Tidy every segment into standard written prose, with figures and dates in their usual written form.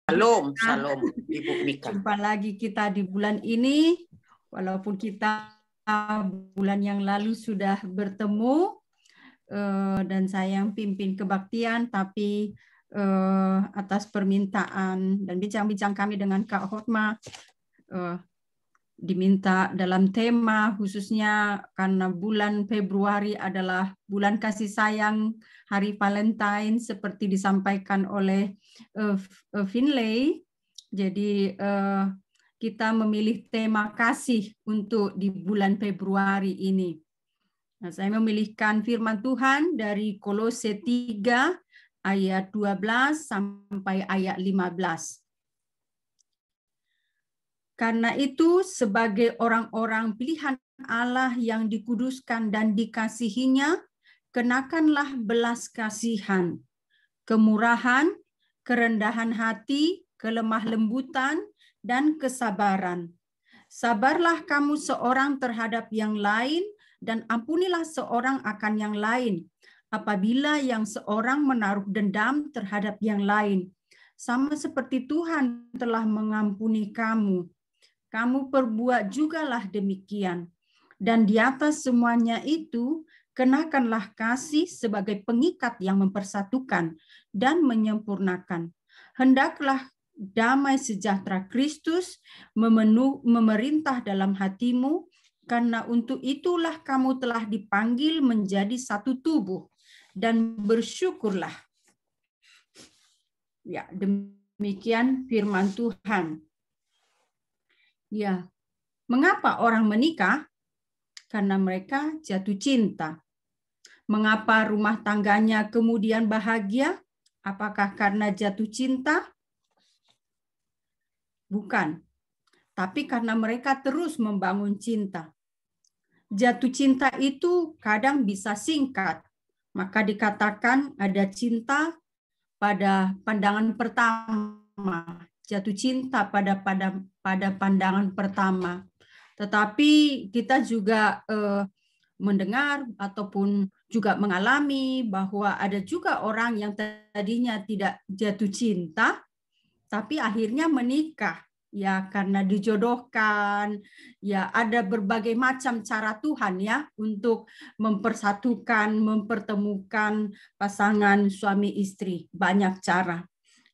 Shalom, shalom, Ibu Mika. Jumpa lagi kita di bulan ini, walaupun kita bulan yang lalu sudah bertemu dan saya yang pimpin kebaktian, tapi atas permintaan dan bincang-bincang kami dengan Kak Hotma, diminta dalam tema khususnya karena bulan Februari adalah bulan kasih sayang, hari Valentine seperti disampaikan oleh Finlay. Jadi kita memilih tema kasih untuk di bulan Februari ini. Nah, saya memilihkan firman Tuhan dari Kolose 3 ayat 12 sampai ayat 15. Karena itu, sebagai orang-orang pilihan Allah yang dikuduskan dan dikasihinya, kenakanlah belas kasihan, kemurahan, kerendahan hati, kelemah lembutan, dan kesabaran. Sabarlah kamu seorang terhadap yang lain, dan ampunilah seorang akan yang lain, apabila yang seorang menaruh dendam terhadap yang lain. Sama seperti Tuhan telah mengampuni kamu, kamu perbuat jugalah demikian. Dan di atas semuanya itu, kenakanlah kasih sebagai pengikat yang mempersatukan dan menyempurnakan. Hendaklah damai sejahtera Kristus memerintah dalam hatimu, karena untuk itulah kamu telah dipanggil menjadi satu tubuh, dan bersyukurlah. Ya, demikian firman Tuhan. Ya, mengapa orang menikah? Karena mereka jatuh cinta. Mengapa rumah tangganya kemudian bahagia? Apakah karena jatuh cinta? Bukan. Tapi karena mereka terus membangun cinta. Jatuh cinta itu kadang bisa singkat. Maka dikatakan ada cinta pada pandangan pertama. Jatuh cinta pada pandangan pertama. Tetapi kita juga mendengar ataupun juga mengalami bahwa ada juga orang yang tadinya tidak jatuh cinta, tapi akhirnya menikah. Ya, karena dijodohkan, ya ada berbagai macam cara Tuhan ya untuk mempersatukan, mempertemukan pasangan suami istri. Banyak cara.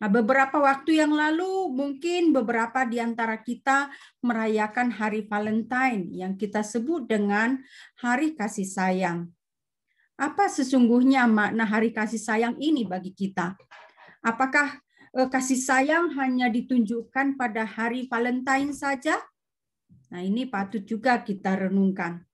Nah, beberapa waktu yang lalu mungkin beberapa di antara kita merayakan hari Valentine yang kita sebut dengan hari kasih sayang. Apa sesungguhnya makna hari kasih sayang ini bagi kita? Apakah kasih sayang hanya ditunjukkan pada hari Valentine saja? Nah, ini patut juga kita renungkan.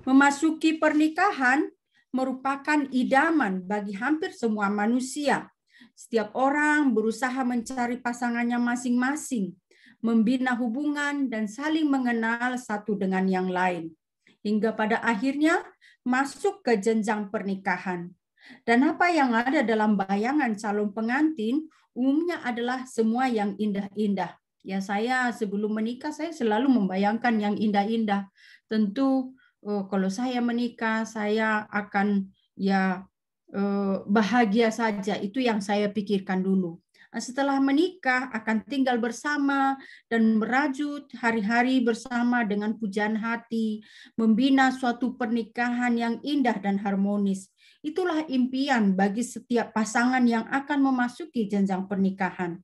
Memasuki pernikahan merupakan idaman bagi hampir semua manusia. Setiap orang berusaha mencari pasangannya masing-masing, membina hubungan dan saling mengenal satu dengan yang lain. Hingga pada akhirnya masuk ke jenjang pernikahan. Dan apa yang ada dalam bayangan calon pengantin umumnya adalah semua yang indah-indah. Ya, saya sebelum menikah saya selalu membayangkan yang indah-indah. Tentu kalau saya menikah saya akan ya bahagia saja, itu yang saya pikirkan dulu. Setelah menikah akan tinggal bersama dan merajut hari-hari bersama dengan pujaan hati, membina suatu pernikahan yang indah dan harmonis. Itulah impian bagi setiap pasangan yang akan memasuki jenjang pernikahan.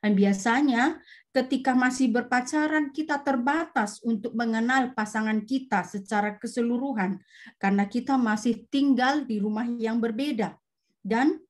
Dan biasanya ketika masih berpacaran kita terbatas untuk mengenal pasangan kita secara keseluruhan karena kita masih tinggal di rumah yang berbeda. Dan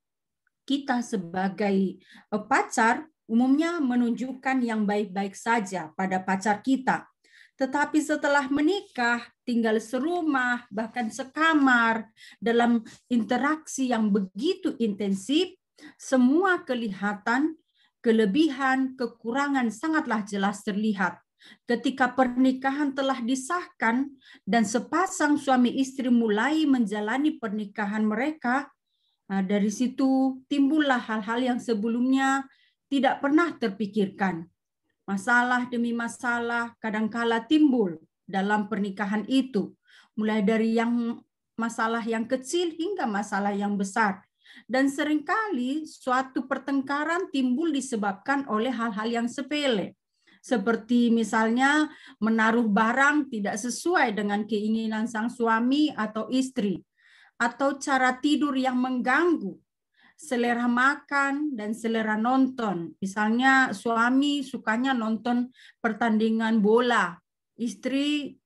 kita sebagai pacar umumnya menunjukkan yang baik-baik saja pada pacar kita. Tetapi setelah menikah, tinggal serumah, bahkan sekamar, dalam interaksi yang begitu intensif, semua kelihatan, kelebihan, kekurangan sangatlah jelas terlihat. Ketika pernikahan telah disahkan dan sepasang suami istri mulai menjalani pernikahan mereka, dari situ timbullah hal-hal yang sebelumnya tidak pernah terpikirkan. Masalah demi masalah kadangkala timbul dalam pernikahan itu, mulai dari masalah yang kecil hingga masalah yang besar. Dan seringkali suatu pertengkaran timbul disebabkan oleh hal-hal yang sepele. Seperti misalnya menaruh barang tidak sesuai dengan keinginan sang suami atau istri, atau cara tidur yang mengganggu, selera makan dan selera nonton. Misalnya suami sukanya nonton pertandingan bola, istri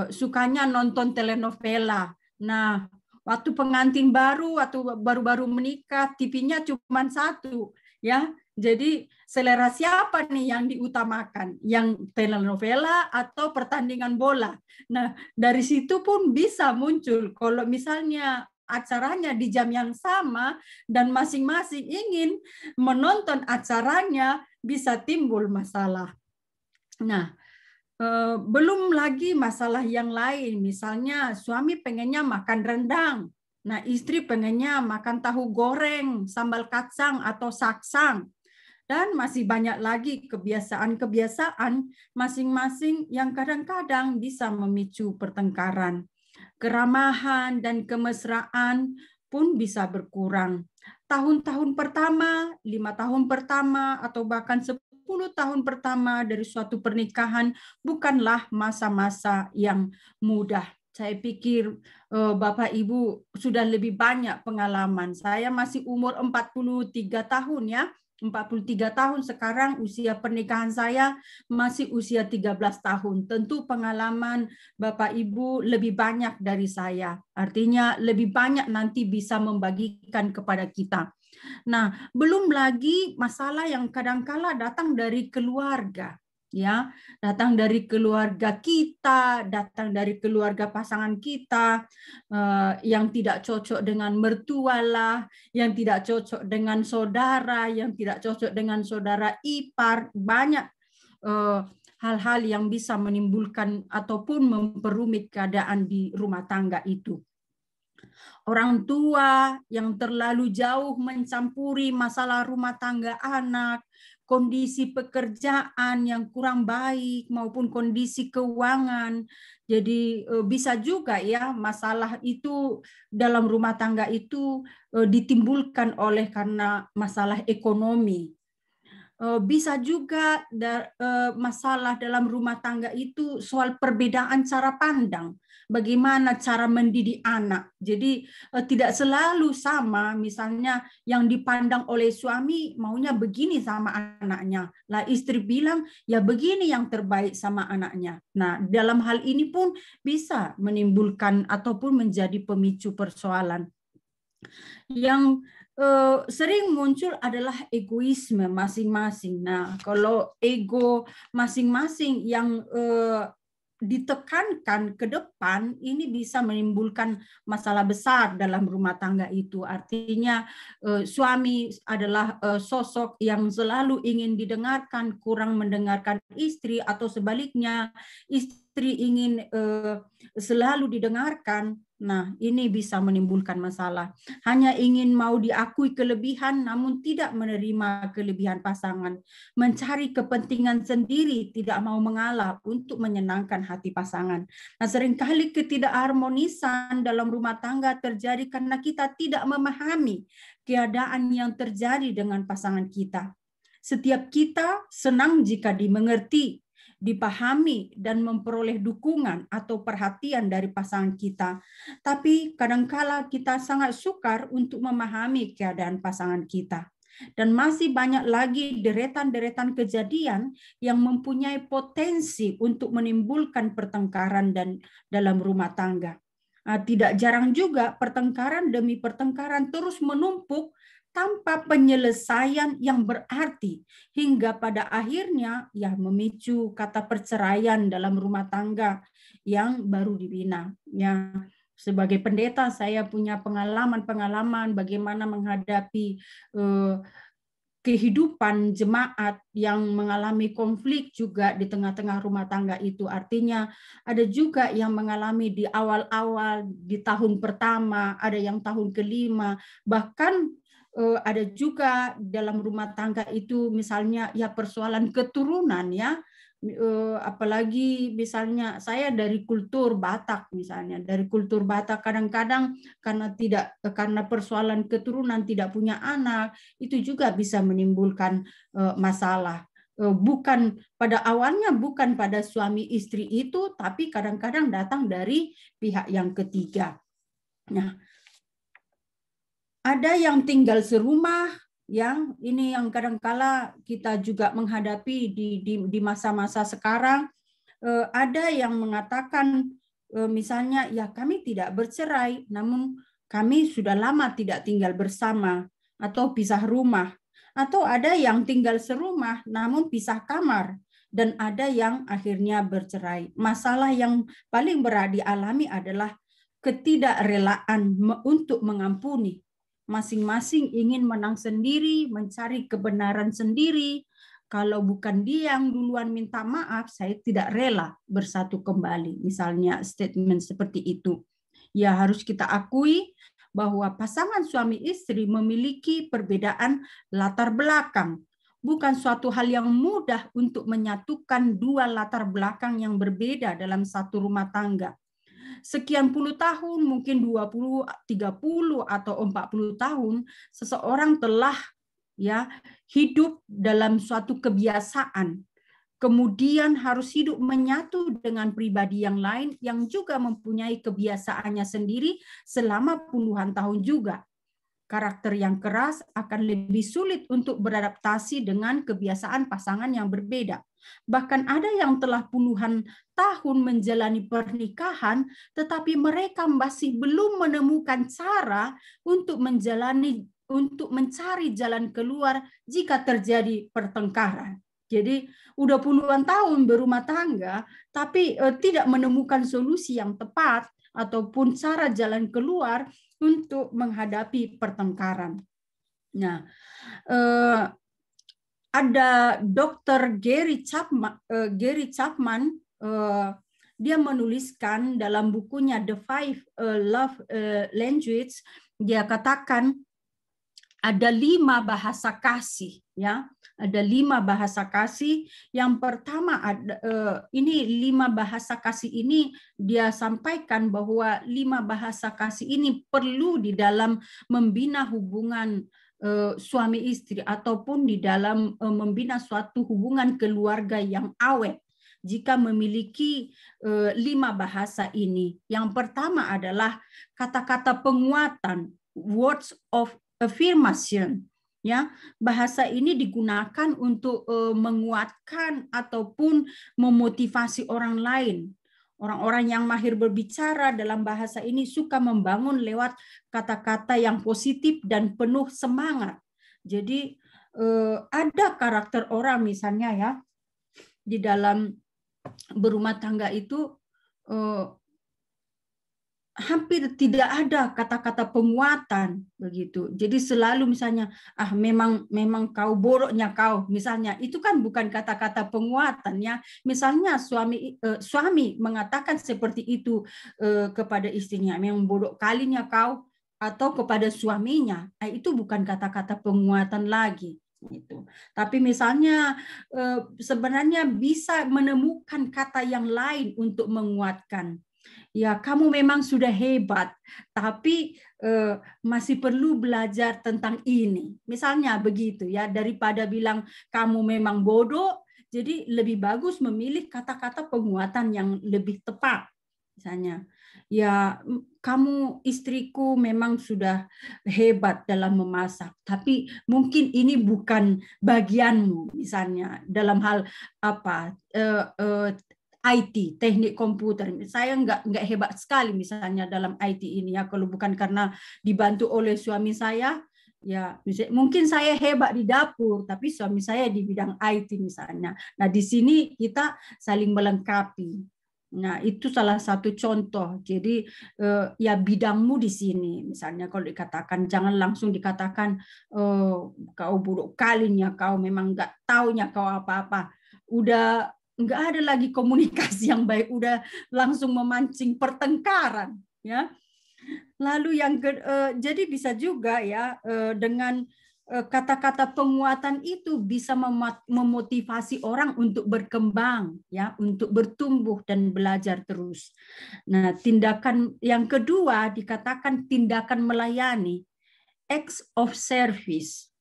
sukanya nonton telenovela. Nah, waktu pengantin baru, waktu baru-baru menikah, TV-nya cuma satu, ya. Jadi selera siapa nih yang diutamakan? Yang telenovela atau pertandingan bola? Nah, dari situ pun bisa muncul kalau misalnya acaranya di jam yang sama dan masing-masing ingin menonton acaranya, bisa timbul masalah. Nah, belum lagi masalah yang lain, misalnya suami pengennya makan rendang, nah istri pengennya makan tahu goreng, sambal kacang atau saksang, dan masih banyak lagi kebiasaan-kebiasaan masing-masing yang kadang-kadang bisa memicu pertengkaran. Keramahan dan kemesraan pun bisa berkurang. Tahun-tahun pertama, 5 tahun pertama, atau bahkan 10 tahun pertama dari suatu pernikahan bukanlah masa-masa yang mudah. Saya pikir Bapak Ibu sudah lebih banyak pengalaman. Saya masih umur 43 tahun ya. 43 tahun sekarang, usia pernikahan saya masih usia 13 tahun. Tentu pengalaman Bapak Ibu lebih banyak dari saya. Artinya lebih banyak nanti bisa membagikan kepada kita. Nah, belum lagi masalah yang kadang-kala datang dari keluarga, ya, datang dari keluarga kita, datang dari keluarga pasangan kita, yang tidak cocok dengan mertua lah, yang tidak cocok dengan saudara, yang tidak cocok dengan saudara ipar, banyak hal-hal yang bisa menimbulkan ataupun memperumit keadaan di rumah tangga itu. Orang tua yang terlalu jauh mencampuri masalah rumah tangga anak, kondisi pekerjaan yang kurang baik maupun kondisi keuangan. Jadi bisa juga ya masalah itu dalam rumah tangga itu ditimbulkan oleh karena masalah ekonomi. Bisa juga masalah dalam rumah tangga itu soal perbedaan cara pandang, bagaimana cara mendidik anak. Jadi tidak selalu sama, misalnya yang dipandang oleh suami maunya begini sama anaknya, lah istri bilang ya begini yang terbaik sama anaknya. Nah, dalam hal ini pun bisa menimbulkan ataupun menjadi pemicu persoalan. Yang sering muncul adalah egoisme masing-masing. Nah, kalau ego masing-masing yang ditekankan ke depan, ini bisa menimbulkan masalah besar dalam rumah tangga itu. Artinya suami adalah sosok yang selalu ingin didengarkan, kurang mendengarkan istri, atau sebaliknya istri ingin selalu didengarkan. Nah, ini bisa menimbulkan masalah. Hanya ingin mau diakui kelebihan, namun tidak menerima kelebihan pasangan. Mencari kepentingan sendiri, tidak mau mengalah untuk menyenangkan hati pasangan. Nah, seringkali ketidakharmonisan dalam rumah tangga terjadi karena kita tidak memahami keadaan yang terjadi dengan pasangan kita. Setiap kita senang jika dimengerti, dipahami, dan memperoleh dukungan atau perhatian dari pasangan kita. Tapi kadangkala kita sangat sukar untuk memahami keadaan pasangan kita. Dan masih banyak lagi deretan-deretan kejadian yang mempunyai potensi untuk menimbulkan pertengkaran dan dalam rumah tangga. Tidak jarang juga pertengkaran demi pertengkaran terus menumpuk tanpa penyelesaian yang berarti, hingga pada akhirnya ya memicu kata perceraian dalam rumah tangga yang baru dibina. Ya, sebagai pendeta saya punya pengalaman bagaimana menghadapi kehidupan jemaat yang mengalami konflik juga di tengah-tengah rumah tangga itu. Artinya ada juga yang mengalami di awal-awal, di tahun pertama, ada yang tahun kelima, bahkan ada juga dalam rumah tangga itu misalnya ya persoalan keturunan ya, apalagi misalnya saya dari kultur Batak misalnya, dari kultur Batak kadang-kadang karena persoalan keturunan tidak punya anak, itu juga bisa menimbulkan masalah. Bukan pada awalnya bukan pada suami istri itu, tapi kadang-kadang datang dari pihak yang ketiga. Nah, ada yang tinggal serumah, yang ini yang kadangkala kita juga menghadapi di masa-masa sekarang. Ada yang mengatakan misalnya, ya kami tidak bercerai, namun kami sudah lama tidak tinggal bersama atau pisah rumah. Atau ada yang tinggal serumah namun pisah kamar, dan ada yang akhirnya bercerai. Masalah yang paling berat dialami adalah ketidakrelaan untuk mengampuni. Masing-masing ingin menang sendiri, mencari kebenaran sendiri. Kalau bukan dia yang duluan minta maaf, saya tidak rela bersatu kembali. Misalnya statement seperti itu. Ya harus kita akui bahwa pasangan suami istri memiliki perbedaan latar belakang. Bukan suatu hal yang mudah untuk menyatukan dua latar belakang yang berbeda dalam satu rumah tangga. Sekian puluh tahun, mungkin 20, 30 atau 40 tahun, seseorang telah ya hidup dalam suatu kebiasaan. Kemudian harus hidup menyatu dengan pribadi yang lain yang juga mempunyai kebiasaannya sendiri selama puluhan tahun juga. Karakter yang keras akan lebih sulit untuk beradaptasi dengan kebiasaan pasangan yang berbeda. Bahkan ada yang telah puluhan tahun menjalani pernikahan, tetapi mereka masih belum menemukan cara untuk mencari jalan keluar jika terjadi pertengkaran. Jadi udah puluhan tahun berumah tangga, tapi tidak menemukan solusi yang tepat ataupun cara jalan keluar untuk menghadapi pertengkaran. Nah, ada Dr. Gary Chapman, dia menuliskan dalam bukunya The Five Love Language, dia katakan ada 5 bahasa kasih, ya. Ada 5 bahasa kasih. Yang pertama ada ini 5 bahasa kasih ini dia sampaikan bahwa 5 bahasa kasih ini perlu di dalam membina hubungan suami istri ataupun di dalam membina suatu hubungan keluarga yang awet. Jika memiliki 5 bahasa ini. Yang pertama adalah kata-kata penguatan, words of affirmation. Ya, bahasa ini digunakan untuk menguatkan ataupun memotivasi orang lain. Orang-orang yang mahir berbicara dalam bahasa ini suka membangun lewat kata-kata yang positif dan penuh semangat. Jadi ada karakter orang misalnya ya di dalam berumah tangga itu hampir tidak ada kata-kata penguatan begitu. Jadi selalu misalnya memang kau bodohnya kau misalnya, itu kan bukan kata-kata penguatan ya. Misalnya suami mengatakan seperti itu kepada istrinya, memang bodoh kalinya kau, atau kepada suaminya, itu bukan kata-kata penguatan lagi. Gitu. Tapi misalnya sebenarnya bisa menemukan kata yang lain untuk menguatkan. Ya, kamu memang sudah hebat, tapi masih perlu belajar tentang ini. Misalnya begitu ya, daripada bilang kamu memang bodoh, jadi lebih bagus memilih kata-kata penguatan yang lebih tepat. Misalnya, ya kamu istriku memang sudah hebat dalam memasak, tapi mungkin ini bukan bagianmu, misalnya dalam hal apa IT, teknik komputer. Saya nggak hebat sekali misalnya dalam IT ini ya, kalau bukan karena dibantu oleh suami saya, ya mungkin saya hebat di dapur, tapi suami saya di bidang IT misalnya. Nah di sini kita saling melengkapi. Nah itu salah satu contoh. Jadi ya bidangmu di sini misalnya kalau dikatakan, jangan langsung dikatakan kau buruk kalinya, kau memang nggak taunya kau apa-apa. Udah nggak ada lagi komunikasi yang baik, udah langsung memancing pertengkaran ya. Lalu yang jadi bisa juga ya dengan kata-kata penguatan itu bisa memotivasi orang untuk berkembang, ya, untuk bertumbuh dan belajar terus. Nah, tindakan yang kedua dikatakan tindakan melayani, acts of service.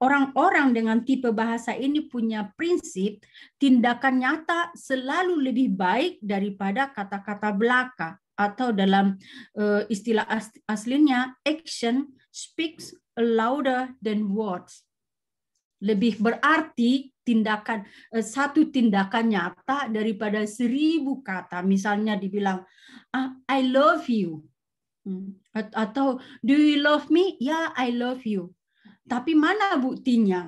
Orang-orang dengan tipe bahasa ini punya prinsip tindakan nyata selalu lebih baik daripada kata-kata belaka, atau dalam istilah aslinya action speaks louder than words. Lebih berarti satu tindakan nyata daripada 1000 kata. Misalnya dibilang, I love you. Atau, do you love me? Ya, I love you. Tapi mana buktinya?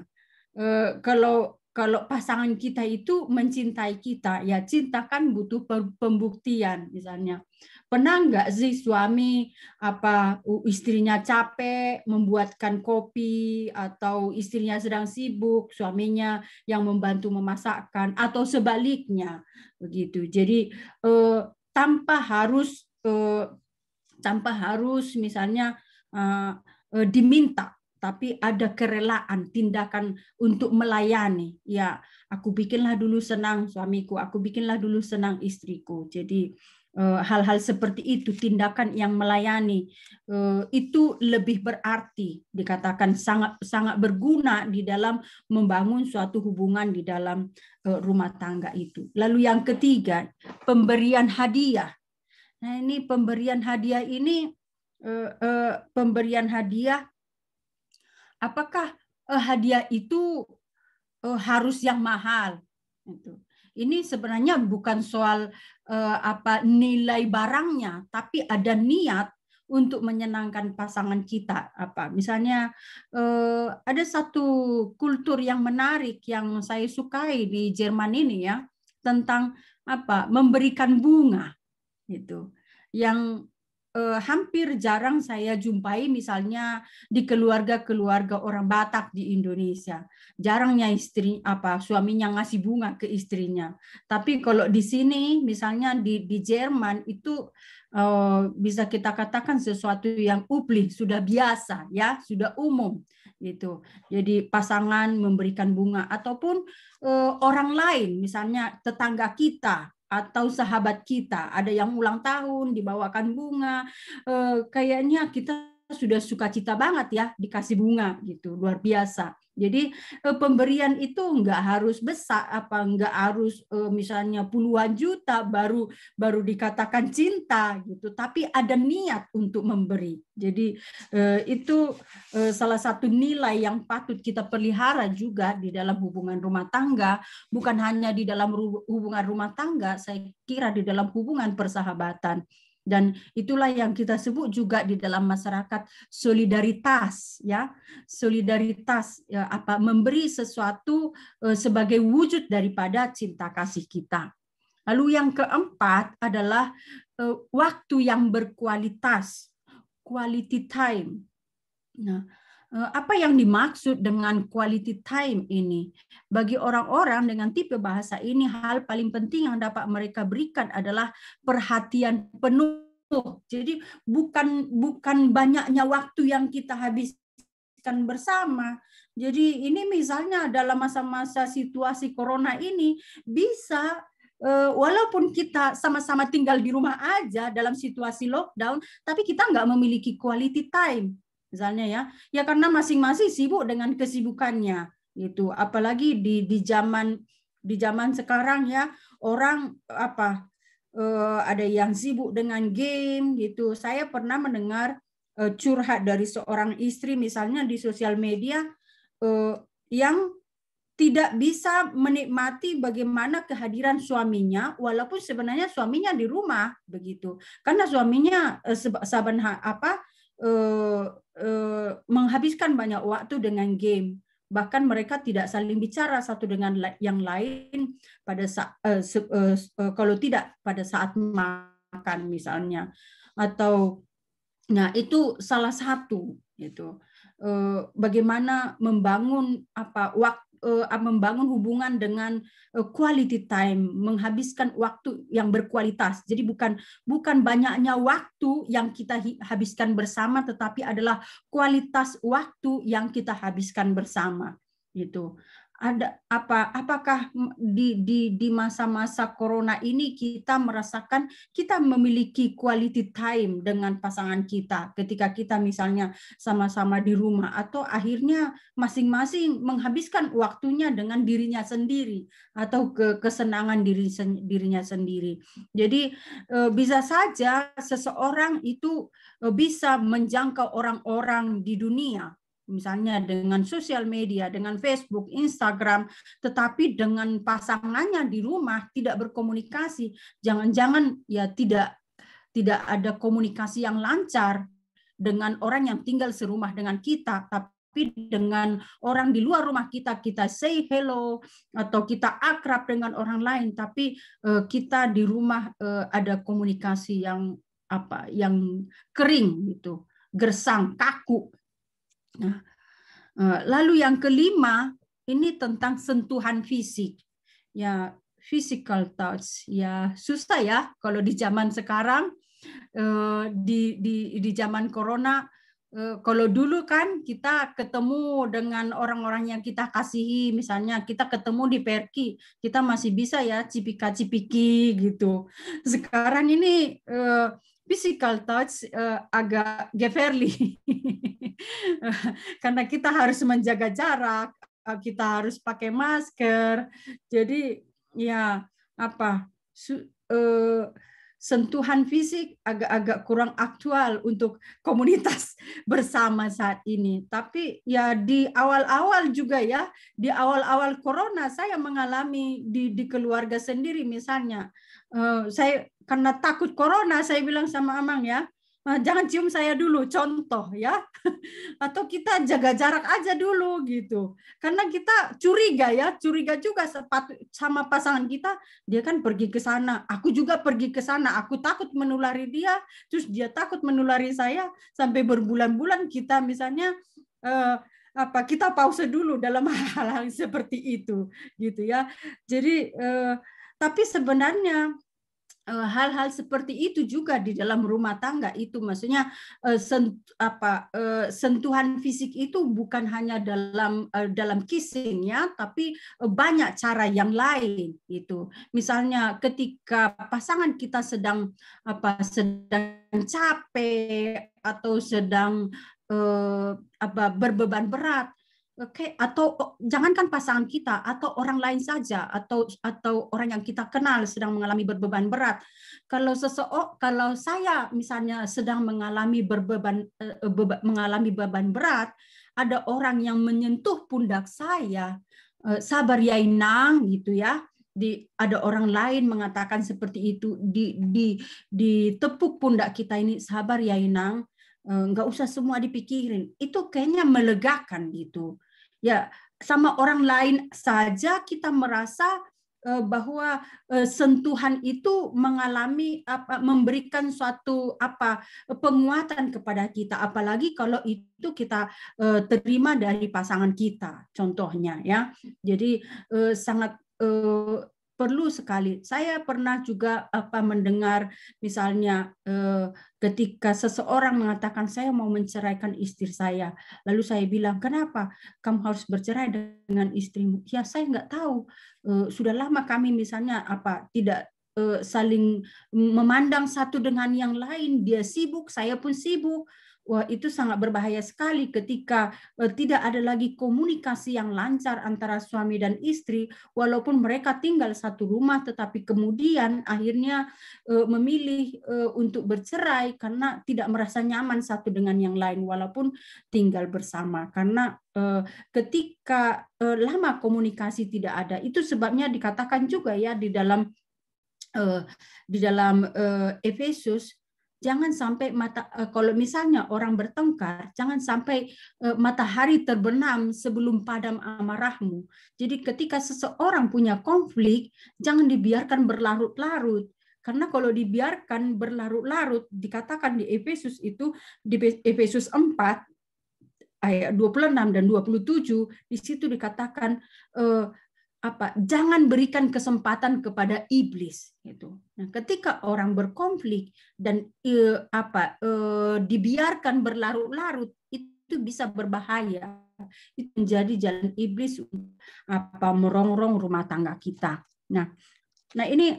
Kalau pasangan kita itu mencintai kita, ya cinta kan butuh pembuktian. Misalnya, pernah nggak sih suami istrinya capek membuatkan kopi, atau istrinya sedang sibuk, suaminya yang membantu memasakkan, atau sebaliknya begitu. Jadi tanpa harus misalnya diminta, tapi ada kerelaan, tindakan untuk melayani. Ya, aku bikinlah dulu senang suamiku, aku bikinlah dulu senang istriku. Jadi hal-hal seperti itu, tindakan yang melayani, itu lebih berarti, dikatakan sangat berguna di dalam membangun suatu hubungan di dalam rumah tangga itu. Lalu yang ketiga, pemberian hadiah. Nah, ini pemberian hadiah ini, apakah hadiah itu harus yang mahal? Ini sebenarnya bukan soal nilai barangnya, tapi ada niat untuk menyenangkan pasangan kita. Misalnya ada satu kultur yang menarik yang saya sukai di Jerman ini, ya, tentang memberikan bunga, gitu, yang hampir jarang saya jumpai misalnya di keluarga orang Batak di Indonesia. Jarangnya suaminya ngasih bunga ke istrinya. Tapi kalau di sini misalnya di Jerman itu bisa kita katakan sesuatu yang üblich, sudah biasa, ya, sudah umum gitu. Jadi pasangan memberikan bunga, ataupun orang lain, misalnya tetangga kita atau sahabat kita, ada yang ulang tahun dibawakan bunga, kayaknya kita sudah sukacita banget, ya, dikasih bunga gitu, luar biasa. Jadi pemberian itu nggak harus besar, nggak harus misalnya puluhan juta baru dikatakan cinta gitu, tapi ada niat untuk memberi. Jadi itu salah satu nilai yang patut kita pelihara juga di dalam hubungan rumah tangga, bukan hanya di dalam hubungan rumah tangga, saya kira di dalam hubungan persahabatan. Dan itulah yang kita sebut juga di dalam masyarakat solidaritas, ya, solidaritas, ya, memberi sesuatu sebagai wujud daripada cinta kasih kita. Lalu yang keempat adalah waktu yang berkualitas, quality time. Nah, apa yang dimaksud dengan quality time ini? Bagi orang-orang dengan tipe bahasa ini, hal paling penting yang dapat mereka berikan adalah perhatian penuh. Jadi bukan banyaknya waktu yang kita habiskan bersama. Jadi ini misalnya dalam masa-masa situasi corona ini bisa walaupun kita sama-sama tinggal di rumah aja dalam situasi lockdown, tapi kita nggak memiliki quality time. Misalnya, ya karena masing-masing sibuk dengan kesibukannya gitu. Apalagi di zaman sekarang, ya, orang ada yang sibuk dengan game gitu. Saya pernah mendengar curhat dari seorang istri misalnya di sosial media yang tidak bisa menikmati bagaimana kehadiran suaminya walaupun sebenarnya suaminya di rumah begitu. Karena suaminya menghabiskan banyak waktu dengan game, bahkan mereka tidak saling bicara satu dengan yang lain pada kalau tidak pada saat makan misalnya, atau itu salah satu gitu. Bagaimana membangun membangun hubungan dengan quality time, menghabiskan waktu yang berkualitas. Jadi bukan banyaknya waktu yang kita habiskan bersama, tetapi adalah kualitas waktu yang kita habiskan bersama. Gitu. Apakah di masa-masa corona ini kita merasakan kita memiliki quality time dengan pasangan kita ketika kita misalnya sama-sama di rumah, atau akhirnya masing-masing menghabiskan waktunya dengan dirinya sendiri atau kesenangan dirinya sendiri. Jadi bisa saja seseorang itu bisa menjangkau orang-orang di dunia, misalnya dengan sosial media, dengan Facebook, Instagram, tetapi dengan pasangannya di rumah tidak berkomunikasi. Jangan-jangan ya tidak ada komunikasi yang lancar dengan orang yang tinggal serumah dengan kita, tapi dengan orang di luar rumah kita say hello atau kita akrab dengan orang lain, tapi kita di rumah ada komunikasi yang kering gitu, gersang, kaku. Nah, lalu yang kelima ini tentang sentuhan fisik, ya physical touch. Ya susah ya kalau di zaman sekarang, di zaman corona. Kalau dulu kan kita ketemu dengan orang-orang yang kita kasihi, misalnya kita ketemu di Perki, kita masih bisa ya cipika-cipiki gitu. Sekarang ini physical touch agak geferli karena kita harus menjaga jarak, kita harus pakai masker. Jadi ya sentuhan fisik agak kurang aktual untuk komunitas bersama saat ini. Tapi ya di awal-awal juga ya, di awal-awal corona saya mengalami di keluarga sendiri misalnya. Saya karena takut corona, saya bilang sama Amang ya, jangan cium saya dulu, contoh ya. Atau kita jaga jarak aja dulu gitu. Karena kita curiga juga sama pasangan kita, dia kan pergi ke sana, aku juga pergi ke sana, aku takut menulari dia, terus dia takut menulari saya, sampai berbulan-bulan kita misalnya kita pause dulu dalam hal-hal seperti itu gitu ya. Jadi tapi sebenarnya hal-hal seperti itu juga di dalam rumah tangga itu, maksudnya sentuhan fisik itu bukan hanya dalam kissing ya, tapi banyak cara yang lain itu. Misalnya ketika pasangan kita sedang capek atau sedang berbeban berat, atau jangankan pasangan kita, atau orang lain saja, atau orang yang kita kenal sedang mengalami berbeban berat. Kalau saya misalnya sedang mengalami beban berat, ada orang yang menyentuh pundak saya, sabar ya Inang gitu ya. Ada orang lain mengatakan seperti itu, di tepuk pundak kita ini, sabar ya Inang, nggak usah semua dipikirin. Itu kayaknya melegakan gitu. Ya, sama orang lain saja kita merasa bahwa sentuhan itu memberikan suatu penguatan kepada kita, apalagi kalau itu kita terima dari pasangan kita, contohnya ya. Jadi sangat perlu sekali. Saya pernah juga mendengar misalnya ketika seseorang mengatakan saya mau menceraikan istri saya, lalu saya bilang, kenapa kamu harus bercerai dengan istrimu? Ya saya nggak tahu, sudah lama kami misalnya tidak saling memandang satu dengan yang lain, dia sibuk, saya pun sibuk. Wah, itu sangat berbahaya sekali ketika tidak ada lagi komunikasi yang lancar antara suami dan istri, walaupun mereka tinggal satu rumah, tetapi kemudian akhirnya memilih untuk bercerai karena tidak merasa nyaman satu dengan yang lain, walaupun tinggal bersama. Karena ketika lama komunikasi tidak ada, itu sebabnya dikatakan juga ya di dalam Efesus, jangan sampai kalau misalnya orang bertengkar, jangan sampai matahari terbenam sebelum padam amarahmu. Jadi ketika seseorang punya konflik, jangan dibiarkan berlarut-larut. Karena kalau dibiarkan berlarut-larut, dikatakan di Efesus itu, di Efesus 4, ayat 26 dan 27 di situ dikatakan jangan berikan kesempatan kepada iblis gitu. Nah, ketika orang berkonflik dan dibiarkan berlarut-larut, itu bisa berbahaya. Itu menjadi jalan iblis merongrong rumah tangga kita. Nah ini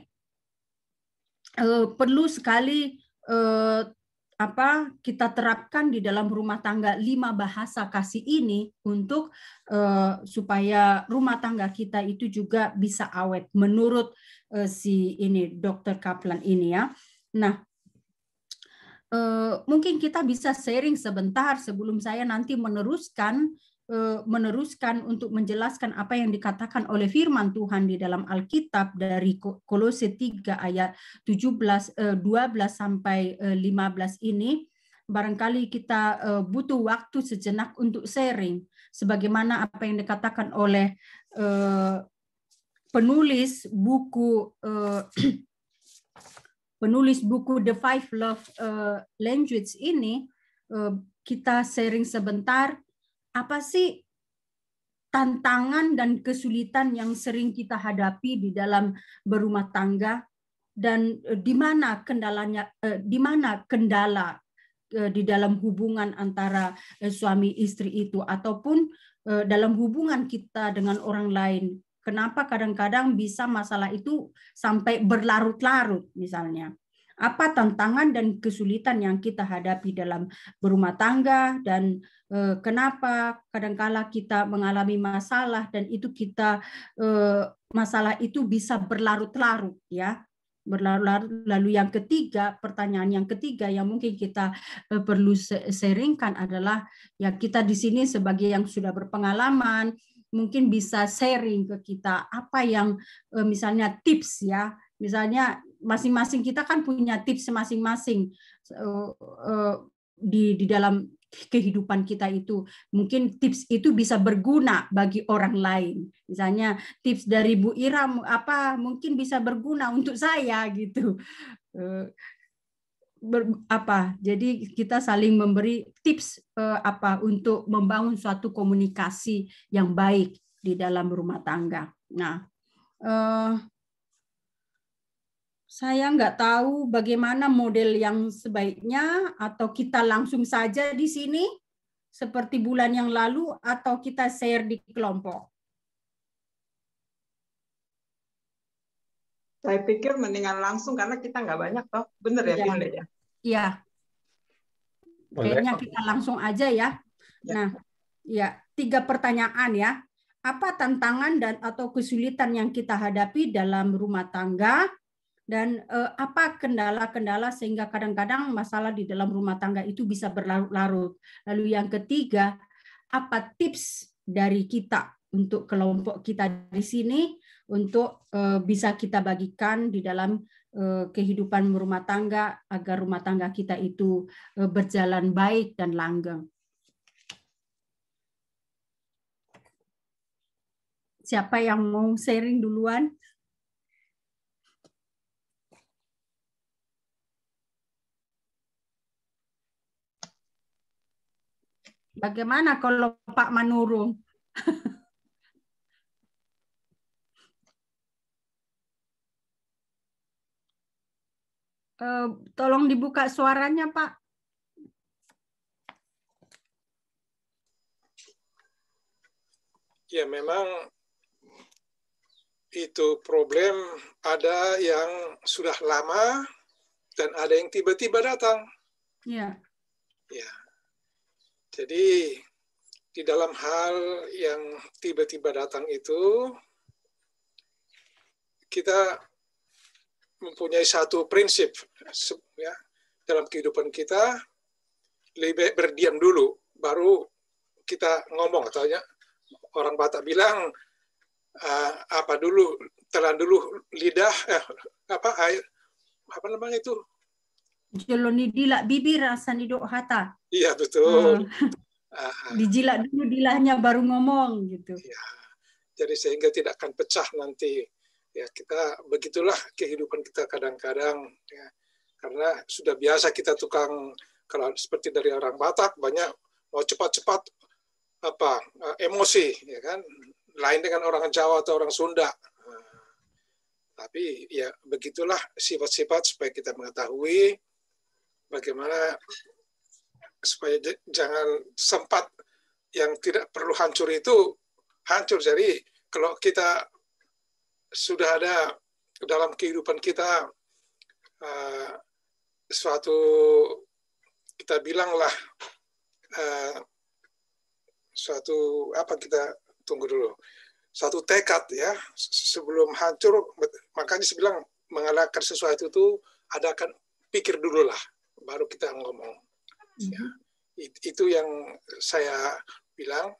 perlu sekali kita terapkan di dalam rumah tangga 5 bahasa kasih ini untuk supaya rumah tangga kita itu juga bisa awet menurut si ini Dr. Kaplan ini ya. Nah, mungkin kita bisa sharing sebentar sebelum saya nanti meneruskan untuk menjelaskan apa yang dikatakan oleh firman Tuhan di dalam Alkitab dari Kolose 3 ayat 12 sampai 15 ini. Barangkali kita butuh waktu sejenak untuk sharing sebagaimana apa yang dikatakan oleh penulis buku The Five Love Language ini. Kita sharing sebentar, apa sih tantangan dan kesulitan yang sering kita hadapi di dalam berumah tangga, dan di mana kendala di dalam hubungan antara suami istri itu, ataupun dalam hubungan kita dengan orang lain. Kenapa kadang-kadang bisa masalah itu sampai berlarut-larut misalnya. Apa tantangan dan kesulitan yang kita hadapi dalam berumah tangga, dan kenapa kadang-kala kita mengalami masalah dan itu masalah itu bisa berlarut-larut ya. Berlarut-larut. Lalu yang ketiga, pertanyaan yang ketiga yang mungkin kita perlu sharingkan adalah ya, kita di sini sebagai yang sudah berpengalaman mungkin bisa sharing ke kita apa yang misalnya tips ya. Misalnya masing-masing kita kan punya tips masing-masing di dalam kehidupan kita itu. Mungkin tips itu bisa berguna bagi orang lain. Misalnya tips dari Bu Ira mungkin bisa berguna untuk saya gitu. Jadi kita saling memberi tips untuk membangun suatu komunikasi yang baik di dalam rumah tangga. Nah, saya nggak tahu bagaimana model yang sebaiknya, atau kita langsung saja di sini seperti bulan yang lalu, atau kita share di kelompok. Saya pikir mendingan langsung karena kita nggak banyak toh, bener ya, Bile ya? Iya. Kayaknya kita langsung aja ya. Nah, ya 3 pertanyaan ya. Apa tantangan dan atau kesulitan yang kita hadapi dalam rumah tangga? Dan apa kendala-kendala sehingga kadang-kadang masalah di dalam rumah tangga itu bisa berlarut-larut. Lalu yang ketiga, apa tips dari kita untuk kelompok kita di sini untuk bisa kita bagikan di dalam kehidupan rumah tangga agar rumah tangga kita itu berjalan baik dan langgeng. Siapa yang mau sharing duluan? Bagaimana kalau Pak Manurung? Tolong dibuka suaranya, Pak. Ya, memang itu problem, ada yang sudah lama dan ada yang tiba-tiba datang. Ya. Ya. Jadi di dalam hal yang tiba-tiba datang itu, kita mempunyai satu prinsip ya, dalam kehidupan kita, lebih baik berdiam dulu, baru kita ngomong. Ataunya orang Batak bilang telan dulu lidah, air, apa namanya itu? Joloni dilak bibir rasa nidok hata. Iya, betul. Dijilat dulu dilahnya baru ngomong gitu. Ya, jadi sehingga tidak akan pecah nanti. Ya, kita begitulah kehidupan kita kadang-kadang ya. Karena sudah biasa kita tukang, kalau seperti dari orang Batak banyak mau cepat-cepat emosi, ya kan? Lain dengan orang Jawa atau orang Sunda. Tapi ya begitulah sifat-sifat supaya kita mengetahui bagaimana supaya jangan sempat yang tidak perlu hancur itu hancur. Jadi kalau kita sudah ada dalam kehidupan kita suatu, kita bilanglah suatu kita tunggu dulu, satu tekad ya sebelum hancur. Makanya saya bilang mengadakan sesuatu itu adakan pikir dulu lah baru kita ngomong. Ya, itu yang saya bilang,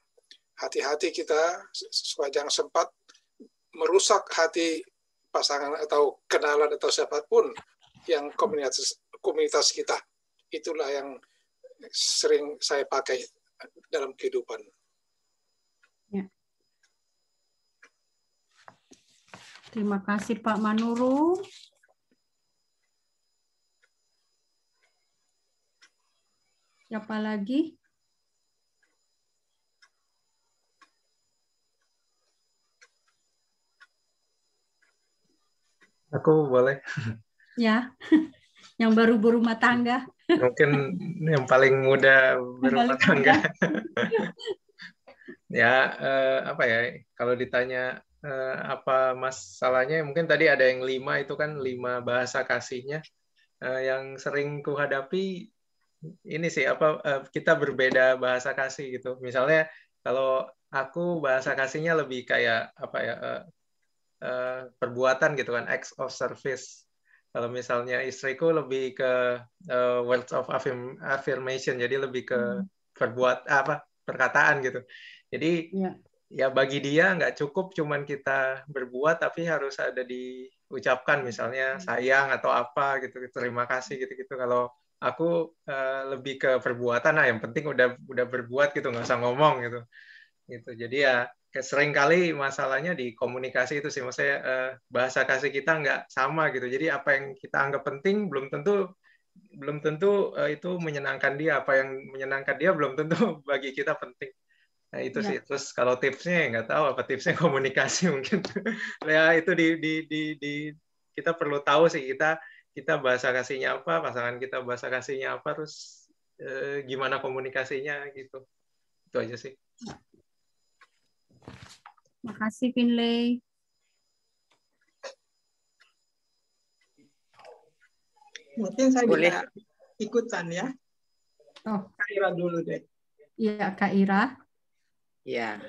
hati-hati kita supaya jangan sempat merusak hati pasangan atau kenalan atau siapapun yang komunitas kita. Itulah yang sering saya pakai dalam kehidupan. Ya. Terima kasih Pak Manuru. Siapa lagi? Aku boleh. Ya, yang baru berumah tangga. Mungkin yang paling muda berumah tangga. Ya, apa ya? Kalau ditanya apa masalahnya, mungkin tadi ada yang 5 itu kan 5 bahasa kasihnya. Yang sering kuhadapi ini sih kita berbeda bahasa kasih gitu. Misalnya kalau aku bahasa kasihnya lebih kayak apa ya? Perbuatan gitu kan, acts of service. Kalau misalnya istriku lebih ke words of affirmation, jadi lebih ke perkataan gitu. Jadi ya bagi dia nggak cukup cuman kita berbuat, tapi harus ada diucapkan, misalnya sayang atau apa gitu, terima kasih gitu-gitu. Kalau aku lebih ke perbuatan, nah yang penting udah berbuat gitu, nggak usah ngomong gitu. Jadi ya sering kali masalahnya di komunikasi itu sih, maksudnya bahasa kasih kita nggak sama gitu. Jadi apa yang kita anggap penting belum tentu itu menyenangkan dia, apa yang menyenangkan dia belum tentu bagi kita penting. Nah itu sih. Terus kalau tipsnya nggak tahu apa tipsnya komunikasi mungkin. Ya itu kita perlu tahu sih kita bahasa kasihnya apa, pasangan kita bahasa kasihnya apa, terus gimana komunikasinya gitu. Itu aja sih. Makasih Finlay. Mungkin saya Boleh. bisa ikutan ya. Oh, Kak Ira dulu deh. iya Kak Ira. Ya,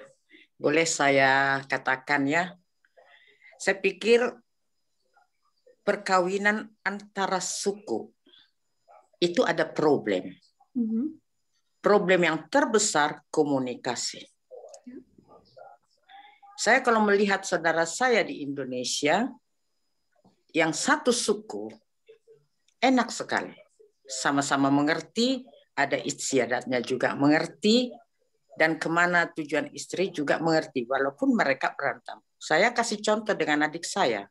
boleh saya katakan ya. Saya pikir perkawinan antara suku itu ada problem. Problem yang terbesar komunikasi. Saya kalau melihat saudara saya di Indonesia, yang satu suku, enak sekali. Sama-sama mengerti, ada istiadatnya juga mengerti, dan kemana tujuan istri juga mengerti, walaupun mereka berantem. Saya kasih contoh dengan adik saya.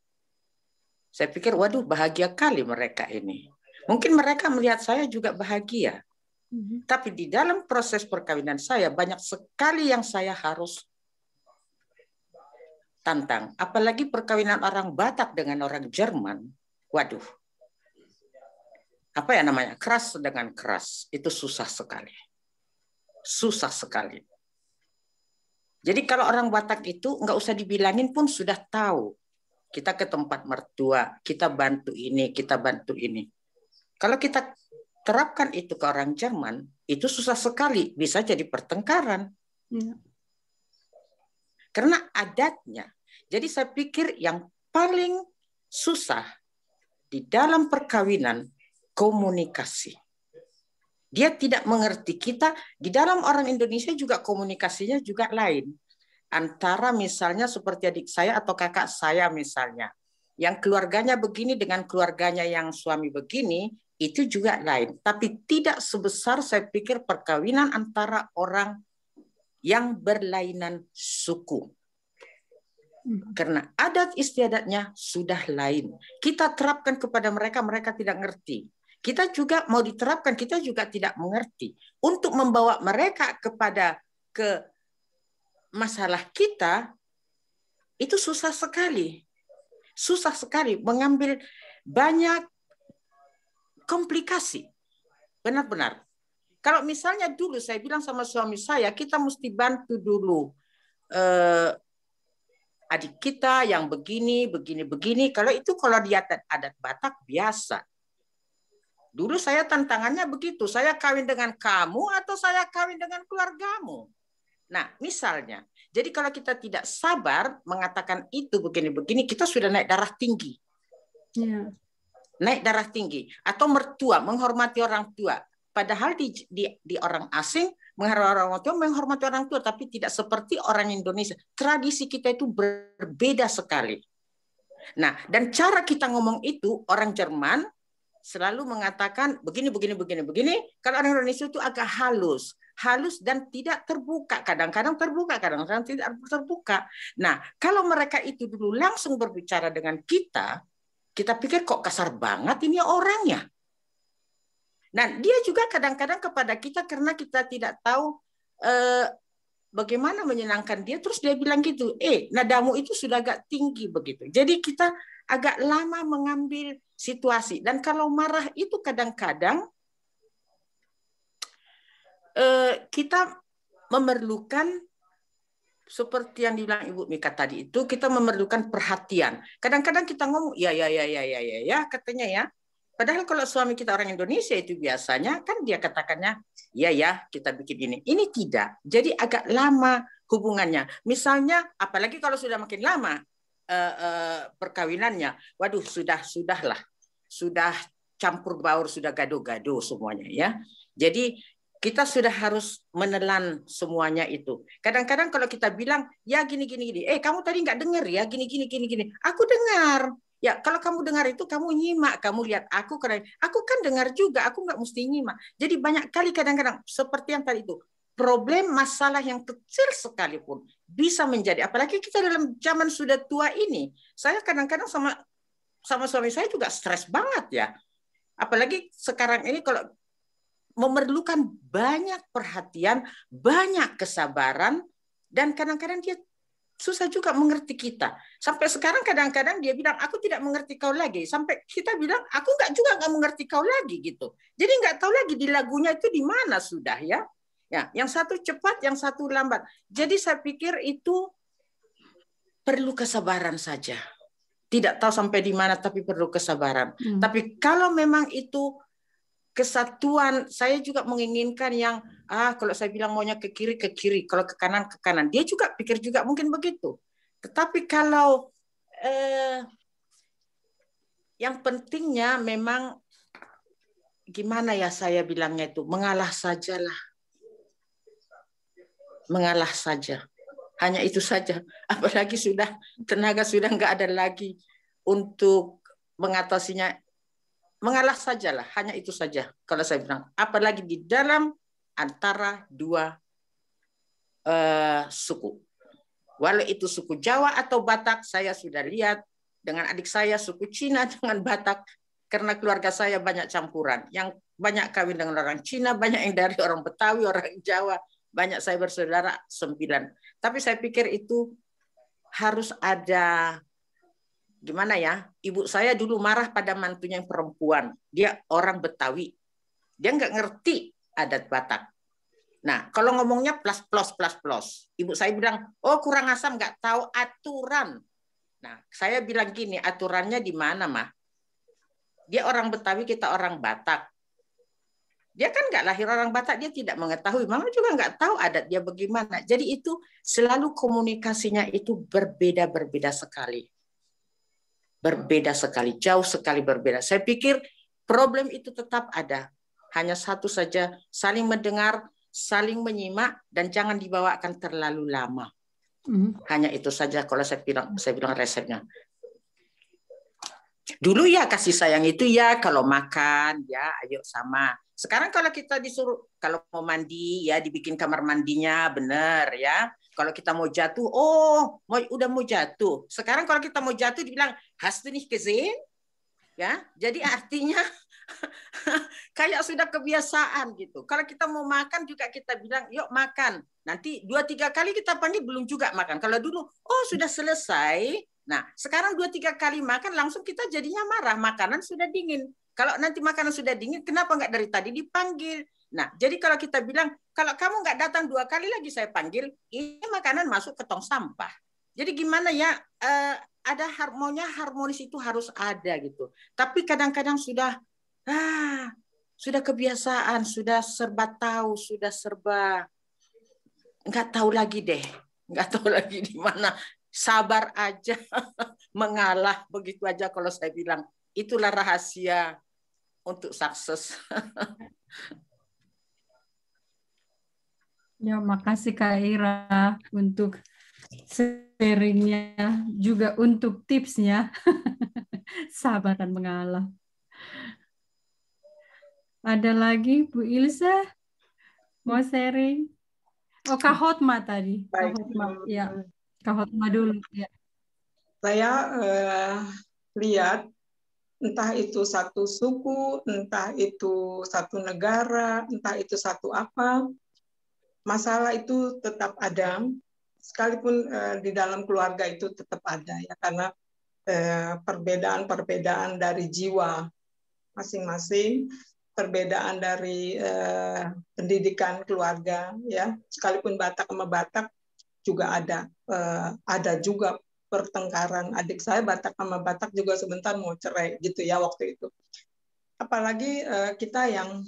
Saya pikir, waduh bahagia kali mereka ini. Mungkin mereka melihat saya juga bahagia. Tapi di dalam proses perkawinan saya, banyak sekali yang saya harus tantang. Apalagi perkawinan orang Batak dengan orang Jerman. Waduh. Apa ya namanya? Keras dengan keras. Itu susah sekali. Susah sekali. Jadi kalau orang Batak itu nggak usah dibilangin pun sudah tahu. Kita ke tempat mertua, kita bantu ini, kita bantu ini. Kalau kita terapkan itu ke orang Jerman, itu susah sekali. Bisa jadi pertengkaran. Karena adatnya. Jadi saya pikir yang paling susah di dalam perkawinan komunikasi. Dia tidak mengerti kita. Di dalam orang Indonesia juga komunikasinya juga lain. Antara misalnya seperti adik saya atau kakak saya misalnya. Yang keluarganya begini dengan keluarganya yang suami begini, itu juga lain. Tapi tidak sebesar saya pikir perkawinan antara orang yang berlainan suku. Karena adat istiadatnya sudah lain. Kita terapkan kepada mereka, mereka tidak ngerti. Kita juga mau diterapkan, kita juga tidak mengerti. Untuk membawa mereka kepada ke masalah kita itu susah sekali mengambil banyak komplikasi. Benar-benar. Kalau misalnya dulu saya bilang sama suami saya, kita mesti bantu dulu adik kita yang begini. Kalau di adat Batak biasa. Dulu saya tantangannya begitu, saya kawin dengan kamu atau saya kawin dengan keluargamu. Nah, misalnya, jadi kalau kita tidak sabar mengatakan itu begini-begini, kita sudah naik darah tinggi. Ya. Naik darah tinggi. Atau mertua, menghormati orang tua. Padahal di orang asing, menghormati orang tua, tapi tidak seperti orang Indonesia. Tradisi kita itu berbeda sekali. Nah, dan cara kita ngomong itu, orang Jerman selalu mengatakan begini. Kalau orang Indonesia itu agak halus dan tidak terbuka. Kadang-kadang terbuka, kadang-kadang tidak terbuka. Nah, kalau mereka itu dulu langsung berbicara dengan kita pikir kok kasar banget ini orangnya. Nah, dia juga kadang-kadang kepada kita karena kita tidak tahu bagaimana menyenangkan dia, terus dia bilang gitu, nadamu itu sudah agak tinggi begitu. Jadi kita agak lama mengambil situasi. Dan kalau marah itu kadang-kadang kita memerlukan, seperti yang dibilang Ibu Mika tadi itu, kita memerlukan perhatian. Kadang-kadang kita ngomong, ya, katanya ya. Padahal kalau suami kita orang Indonesia itu biasanya, kan dia katakannya, ya, kita bikin ini. Ini tidak. Jadi agak lama hubungannya. Misalnya, apalagi kalau sudah makin lama perkawinannya, waduh, sudahlah. Sudah campur baur, sudah gado-gado semuanya ya. Jadi kita sudah harus menelan semuanya itu. Kadang-kadang kalau kita bilang, ya gini. Kamu tadi nggak dengar ya, gini. Aku dengar. Ya, kalau kamu dengar itu, kamu nyimak. Kamu lihat aku, karena aku kan dengar juga. Aku nggak mesti nyimak. Jadi banyak kali kadang-kadang, seperti yang tadi itu, problem masalah yang kecil sekalipun bisa menjadi, apalagi kita dalam zaman sudah tua ini. Saya kadang-kadang sama suami saya juga stres banget ya. Apalagi sekarang ini kalau memerlukan banyak perhatian, banyak kesabaran, dan kadang-kadang dia susah juga mengerti kita. Sampai sekarang kadang-kadang dia bilang, aku tidak mengerti kau lagi. Sampai kita bilang, aku nggak mengerti kau lagi gitu. Jadi nggak tahu lagi di lagunya itu di mana sudah ya. Ya, yang satu cepat, yang satu lambat. Jadi saya pikir itu perlu kesabaran saja. Tidak tahu sampai di mana, tapi perlu kesabaran. Tapi kalau memang itu kesatuan, saya juga menginginkan yang, kalau saya bilang maunya ke kiri, kalau ke kanan. Dia juga pikir juga mungkin begitu. Tetapi kalau yang pentingnya memang, gimana ya saya bilangnya itu, mengalah sajalah. Mengalah saja. Hanya itu saja. Apalagi tenaga sudah nggak ada lagi untuk mengatasinya. Mengalah sajalah. Hanya itu saja. Kalau saya bilang. Apalagi di dalam antara dua suku. Walau itu suku Jawa atau Batak, saya sudah lihat dengan adik saya suku Cina dengan Batak. Karena keluarga saya banyak campuran. Yang banyak kawin dengan orang Cina, banyak yang dari orang Betawi, orang Jawa. Banyak saya bersaudara 9. Tapi saya pikir itu harus ada, gimana ya, ibu saya dulu marah pada mantunya yang perempuan. Dia orang Betawi. Dia nggak ngerti adat Batak. Nah, kalau ngomongnya plus. Ibu saya bilang, oh kurang asam, nggak tahu aturan. Nah, saya bilang gini, aturannya di mana, Mah? Dia orang Betawi, kita orang Batak. Dia kan nggak lahir orang Batak, dia tidak mengetahui. Mama juga nggak tahu adat dia bagaimana. Jadi itu selalu komunikasinya itu berbeda sekali. Berbeda sekali, jauh sekali berbeda. Saya pikir problem itu tetap ada. Hanya satu saja, saling mendengar, saling menyimak, dan jangan dibawakan terlalu lama. Hanya itu saja kalau saya bilang resepnya. Dulu ya kasih sayang itu ya kalau makan ya ayo sama. Sekarang kalau kita disuruh, kalau mau mandi ya dibikin kamar mandinya bener ya. Kalau kita mau jatuh, udah mau jatuh. Sekarang kalau kita mau jatuh dibilang, hast du nicht gesehen? Ya, jadi artinya kayak sudah kebiasaan gitu. Kalau kita mau makan juga kita bilang, yuk makan. Nanti 2-3 kali kita panggil belum juga makan. Kalau dulu, oh sudah selesai. Nah, sekarang 2-3 kali makan langsung kita jadinya marah. Makanan sudah dingin. Kalau nanti makanan sudah dingin, kenapa nggak dari tadi dipanggil? Nah, jadi kalau kita bilang, kalau kamu nggak datang 2 kali lagi saya panggil, ini makanan masuk ke tong sampah. Jadi gimana ya, ada harmonis itu harus ada gitu. Tapi kadang-kadang sudah kebiasaan, sudah serba tahu, sudah serba nggak tahu lagi deh, nggak tahu lagi di mana. Sabar aja, mengalah begitu aja kalau saya bilang. Itulah rahasia untuk sukses. Ya, makasih Kak Ira untuk sharingnya, juga untuk tipsnya. Sabar dan mengalah. Ada lagi Bu Ilsa mau sharing? Oh, Kak Hotma tadi. Kak Hotma, ya. Kak Hotma dulu. Ya. Saya lihat entah itu satu suku, entah itu satu negara, entah itu satu apa, masalah itu tetap ada. Sekalipun di dalam keluarga itu tetap ada ya, karena perbedaan-perbedaan dari jiwa masing-masing, perbedaan dari pendidikan keluarga ya, sekalipun Batak sama Batak juga ada juga pertengkaran. Adik saya Batak sama Batak juga sebentar mau cerai gitu ya waktu itu. Apalagi kita yang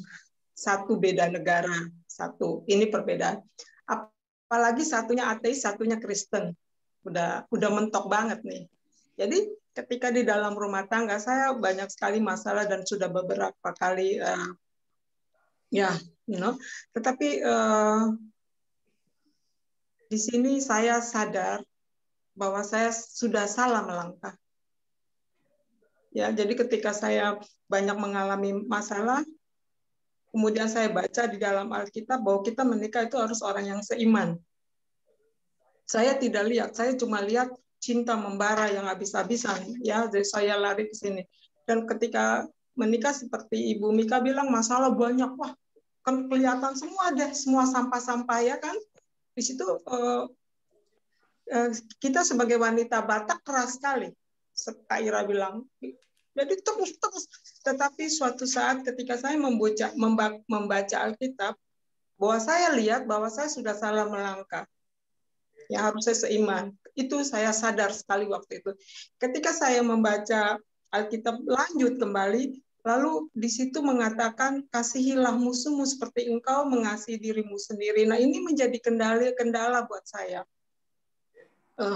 satu beda negara, satu ini perbedaan. Apalagi satunya ateis, satunya Kristen. Udah mentok banget nih. Jadi ketika di dalam rumah tangga saya banyak sekali masalah dan sudah beberapa kali tetapi di sini saya sadar bahwa saya sudah salah melangkah. Ya, jadi ketika saya banyak mengalami masalah, kemudian saya baca di dalam Alkitab bahwa kita menikah itu harus orang yang seiman. Saya tidak lihat, saya cuma lihat cinta membara yang habis-habisan. Ya, jadi saya lari ke sini. Dan ketika menikah seperti Ibu Mika bilang masalah banyak, wah kan kelihatan semua deh, semua sampah-sampah ya kan. Di situ kita sebagai wanita Batak keras sekali. Kak Ira bilang, jadi terus. Tetapi suatu saat ketika saya membaca Alkitab, bahwa saya lihat bahwa saya sudah salah melangkah. Yang harusnya seiman. Itu saya sadar sekali waktu itu. Ketika saya membaca Alkitab lanjut kembali, lalu di situ mengatakan, kasihilah musuhmu seperti engkau mengasihi dirimu sendiri. Nah, ini menjadi kendala buat saya.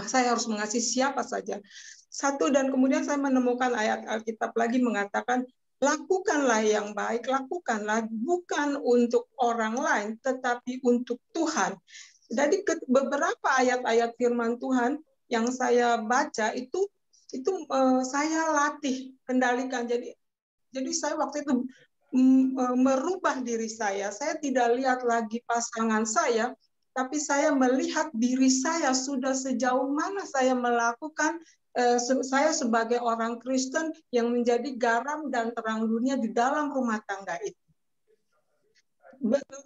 Saya harus mengasihi siapa saja. Satu, dan kemudian saya menemukan ayat Alkitab lagi mengatakan, lakukanlah yang baik, lakukanlah bukan untuk orang lain, tetapi untuk Tuhan. Jadi beberapa ayat-ayat firman Tuhan yang saya baca itu saya latih, kendalikan. Jadi saya waktu itu merubah diri saya. Saya tidak lihat lagi pasangan saya, tapi saya melihat diri saya sudah sejauh mana saya melakukan. Saya sebagai orang Kristen yang menjadi garam dan terang dunia di dalam rumah tangga itu.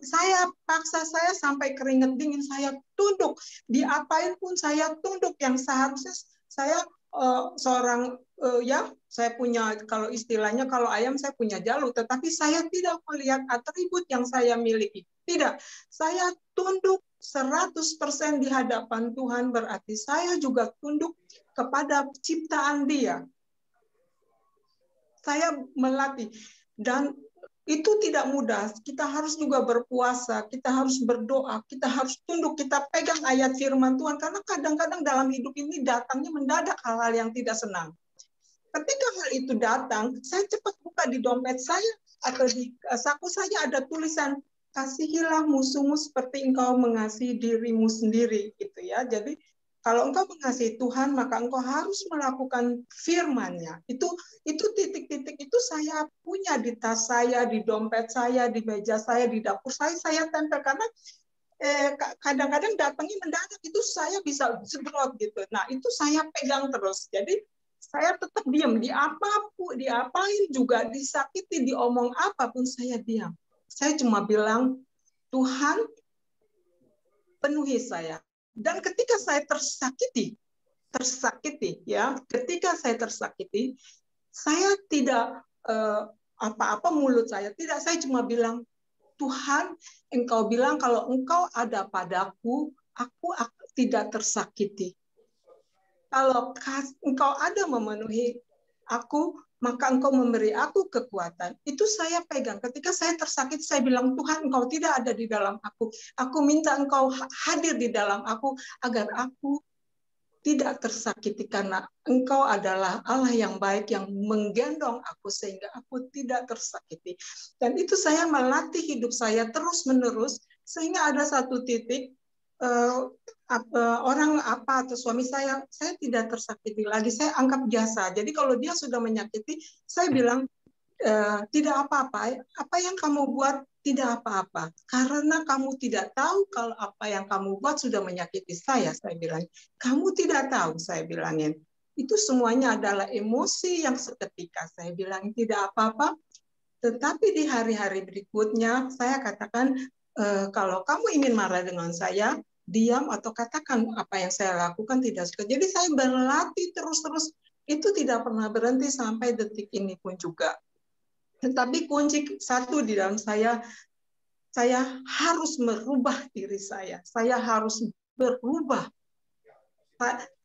Saya paksa saya sampai keringat dingin, saya tunduk, diapain pun saya tunduk, yang seharusnya saya seorang saya punya, kalau istilahnya kalau ayam saya punya jalur, tetapi saya tidak melihat atribut yang saya miliki. Tidak, saya tunduk 100% di hadapan Tuhan, berarti saya juga tunduk kepada ciptaan Dia. Saya melatih, dan itu tidak mudah. Kita harus juga berpuasa, kita harus berdoa, kita harus tunduk, kita pegang ayat firman Tuhan, karena kadang-kadang dalam hidup ini datangnya mendadak hal-hal yang tidak senang. Ketika hal itu datang, saya cepat buka di dompet saya atau di saku saya ada tulisan, kasihilah musuhmu seperti engkau mengasihi dirimu sendiri, gitu ya. Jadi kalau engkau mengasihi Tuhan, maka engkau harus melakukan firman-Nya. Itu titik-titik itu saya punya di tas saya, di dompet saya, di meja saya, di dapur saya tempel, karena kadang-kadang datangnya mendadak, itu saya bisa jebrot gitu. Nah, itu saya pegang terus. Jadi saya tetap diam. Di apapun, diapain juga, disakiti, diomong apapun, saya diam. Saya cuma bilang, Tuhan, penuhi saya. Dan ketika saya tersakiti, ya, ketika saya tersakiti, saya tidak apa-apa mulut saya, tidak, saya cuma bilang, Tuhan, Engkau bilang kalau Engkau ada padaku, aku tidak tersakiti. Kalau Engkau ada memenuhi aku, maka Engkau memberi aku kekuatan. Itu saya pegang. Ketika saya tersakiti, saya bilang, Tuhan, Engkau tidak ada di dalam aku. Aku minta Engkau hadir di dalam aku, agar aku tidak tersakiti, karena Engkau adalah Allah yang baik yang menggendong aku sehingga aku tidak tersakiti. Dan itu saya melatih hidup saya terus-menerus sehingga ada satu titik orang atau suami saya tidak tersakiti lagi, saya anggap biasa. Jadi kalau dia sudah menyakiti, saya bilang tidak apa-apa, apa yang kamu buat tidak apa-apa, karena kamu tidak tahu kalau apa yang kamu buat sudah menyakiti saya bilang. Kamu tidak tahu, saya bilangin. Itu semuanya adalah emosi yang seketika. Saya bilang tidak apa-apa, tetapi di hari-hari berikutnya saya katakan, kalau kamu ingin marah dengan saya, diam atau katakan apa yang saya lakukan tidak suka. Jadi saya berlatih terus-terus, itu tidak pernah berhenti sampai detik ini pun juga. Tetapi kunci satu di dalam saya harus merubah diri saya harus berubah.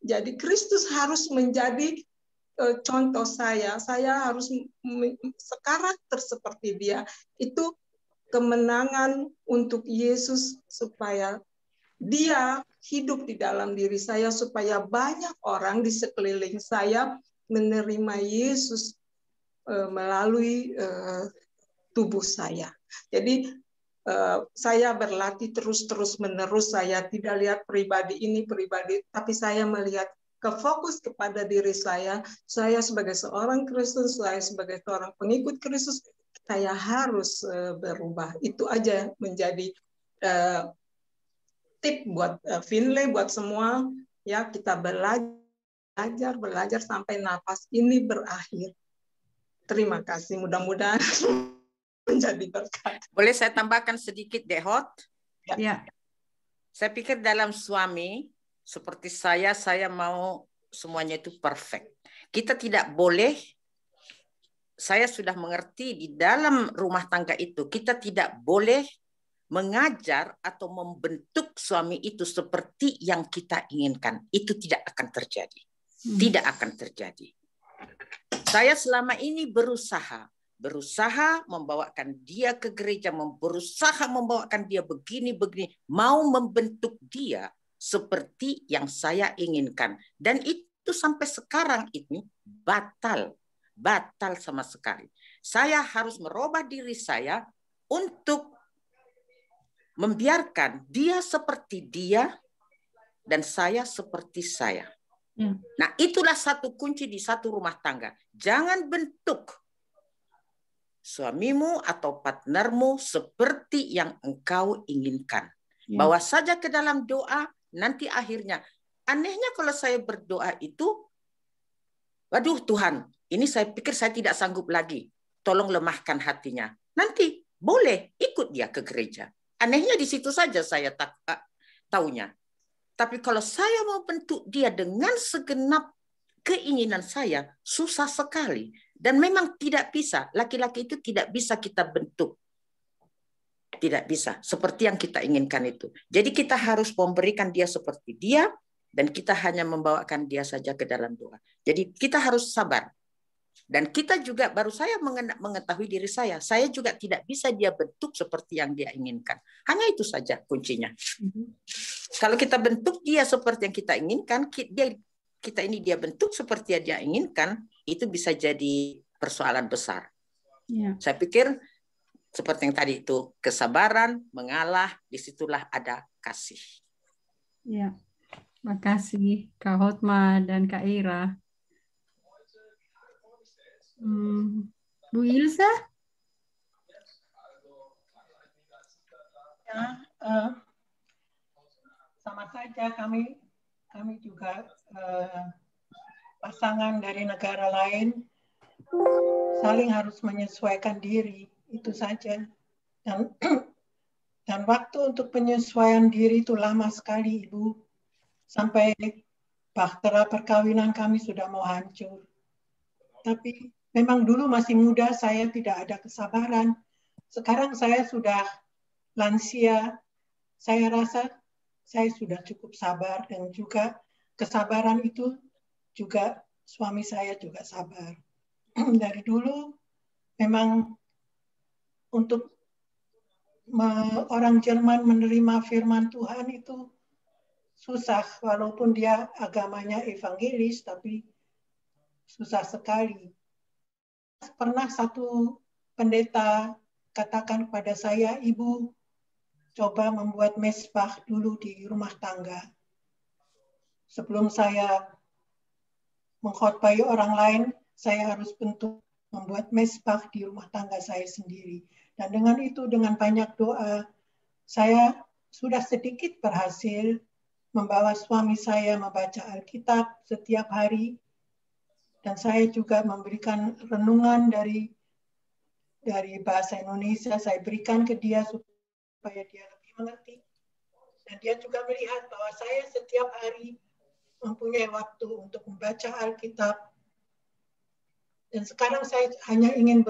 Jadi Kristus harus menjadi contoh saya harus sekarakter seperti dia. Itu kemenangan untuk Yesus supaya dia hidup di dalam diri saya, supaya banyak orang di sekeliling saya menerima Yesus melalui tubuh saya. Jadi saya berlatih terus-menerus, saya tidak lihat pribadi ini, tapi saya melihat fokus kepada diri saya sebagai seorang Kristus, saya sebagai seorang pengikut Kristus, saya harus berubah. Itu aja menjadi tip buat Finlay, buat semua, ya, kita belajar sampai nafas ini berakhir. Terima kasih, mudah-mudahan menjadi berkat. Boleh saya tambahkan sedikit, Dehot? Ya. Saya pikir dalam suami, seperti saya mau semuanya itu perfect. Kita tidak boleh, saya sudah mengerti di dalam rumah tangga itu, kita tidak boleh mengajar atau membentuk suami itu seperti yang kita inginkan. Itu tidak akan terjadi. Tidak akan terjadi. Saya selama ini berusaha membawakan dia ke gereja, berusaha membawakan dia begini, mau membentuk dia seperti yang saya inginkan. Dan itu sampai sekarang ini batal sama sekali. Saya harus merubah diri saya untuk membiarkan dia seperti dia dan saya seperti saya. Nah, itulah satu kunci di satu rumah tangga. Jangan bentuk suamimu atau partnermu seperti yang engkau inginkan. Bawa saja ke dalam doa, nanti akhirnya. Anehnya kalau saya berdoa itu, waduh Tuhan, ini saya pikir saya tidak sanggup lagi. Tolong lemahkan hatinya. Nanti boleh ikut dia ke gereja. Anehnya di situ saja saya taunya. Tapi kalau saya mau bentuk dia dengan segenap keinginan saya, susah sekali. Dan memang tidak bisa. Laki-laki itu tidak bisa kita bentuk. Tidak bisa. Seperti yang kita inginkan itu. Jadi kita harus memberikan dia seperti dia, dan kita hanya membawakan dia saja ke dalam doa. Jadi kita harus sabar. Dan kita juga, baru saya mengetahui diri saya juga tidak bisa dia bentuk seperti yang dia inginkan. Hanya itu saja kuncinya. Kalau kita bentuk dia seperti yang kita inginkan, dia bentuk seperti yang dia inginkan, itu bisa jadi persoalan besar. Saya pikir seperti yang tadi itu, kesabaran, mengalah, disitulah ada kasih. Ya, makasih Kak Hotma dan Kak Ira. Bu Ilsa? Ya, sama saja kami juga pasangan dari negara lain saling harus menyesuaikan diri, itu saja. Dan waktu untuk penyesuaian diri itu lama sekali, Ibu. Sampai bahtera perkawinan kami sudah mau hancur. Tapi memang dulu masih muda, saya tidak ada kesabaran. Sekarang saya sudah lansia, saya rasa saya sudah cukup sabar, dan juga kesabaran itu juga suami saya juga sabar. Dari dulu memang untuk orang Jerman menerima firman Tuhan itu susah, walaupun dia agamanya evangelis, tapi susah sekali. Pernah satu pendeta katakan kepada saya, Ibu, coba membuat mesbah dulu di rumah tangga. Sebelum saya mengkhotbah orang lain, saya harus membuat mesbah di rumah tangga saya sendiri. Dan dengan itu, dengan banyak doa, saya sudah sedikit berhasil membawa suami saya membaca Alkitab setiap hari. Dan saya juga memberikan renungan dari bahasa Indonesia, saya berikan ke dia supaya dia lebih mengerti. Dan dia juga melihat bahwa saya setiap hari mempunyai waktu untuk membaca Alkitab. Dan sekarang saya hanya ingin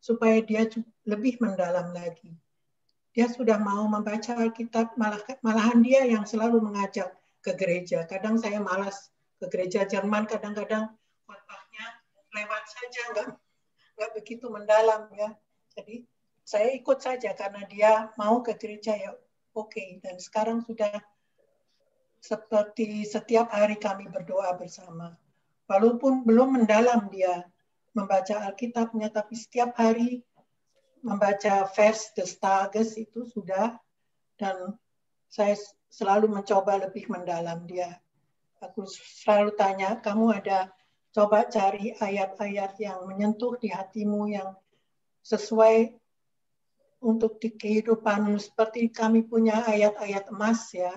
supaya dia lebih mendalam lagi. Dia sudah mau membaca Alkitab, malahan dia yang selalu mengajak ke gereja. Kadang saya malas ke gereja Jerman, kadang-kadang khotbahnya lewat saja, nggak begitu mendalam ya. Jadi saya ikut saja karena dia mau ke gereja, ya oke. Dan sekarang sudah seperti setiap hari kami berdoa bersama. Walaupun belum mendalam dia membaca Alkitabnya, tapi setiap hari membaca vers des Tages itu sudah, dan saya selalu mencoba lebih mendalam dia. Aku selalu tanya, kamu ada coba cari ayat-ayat yang menyentuh di hatimu, yang sesuai untuk di kehidupan, seperti kami punya ayat-ayat emas ya.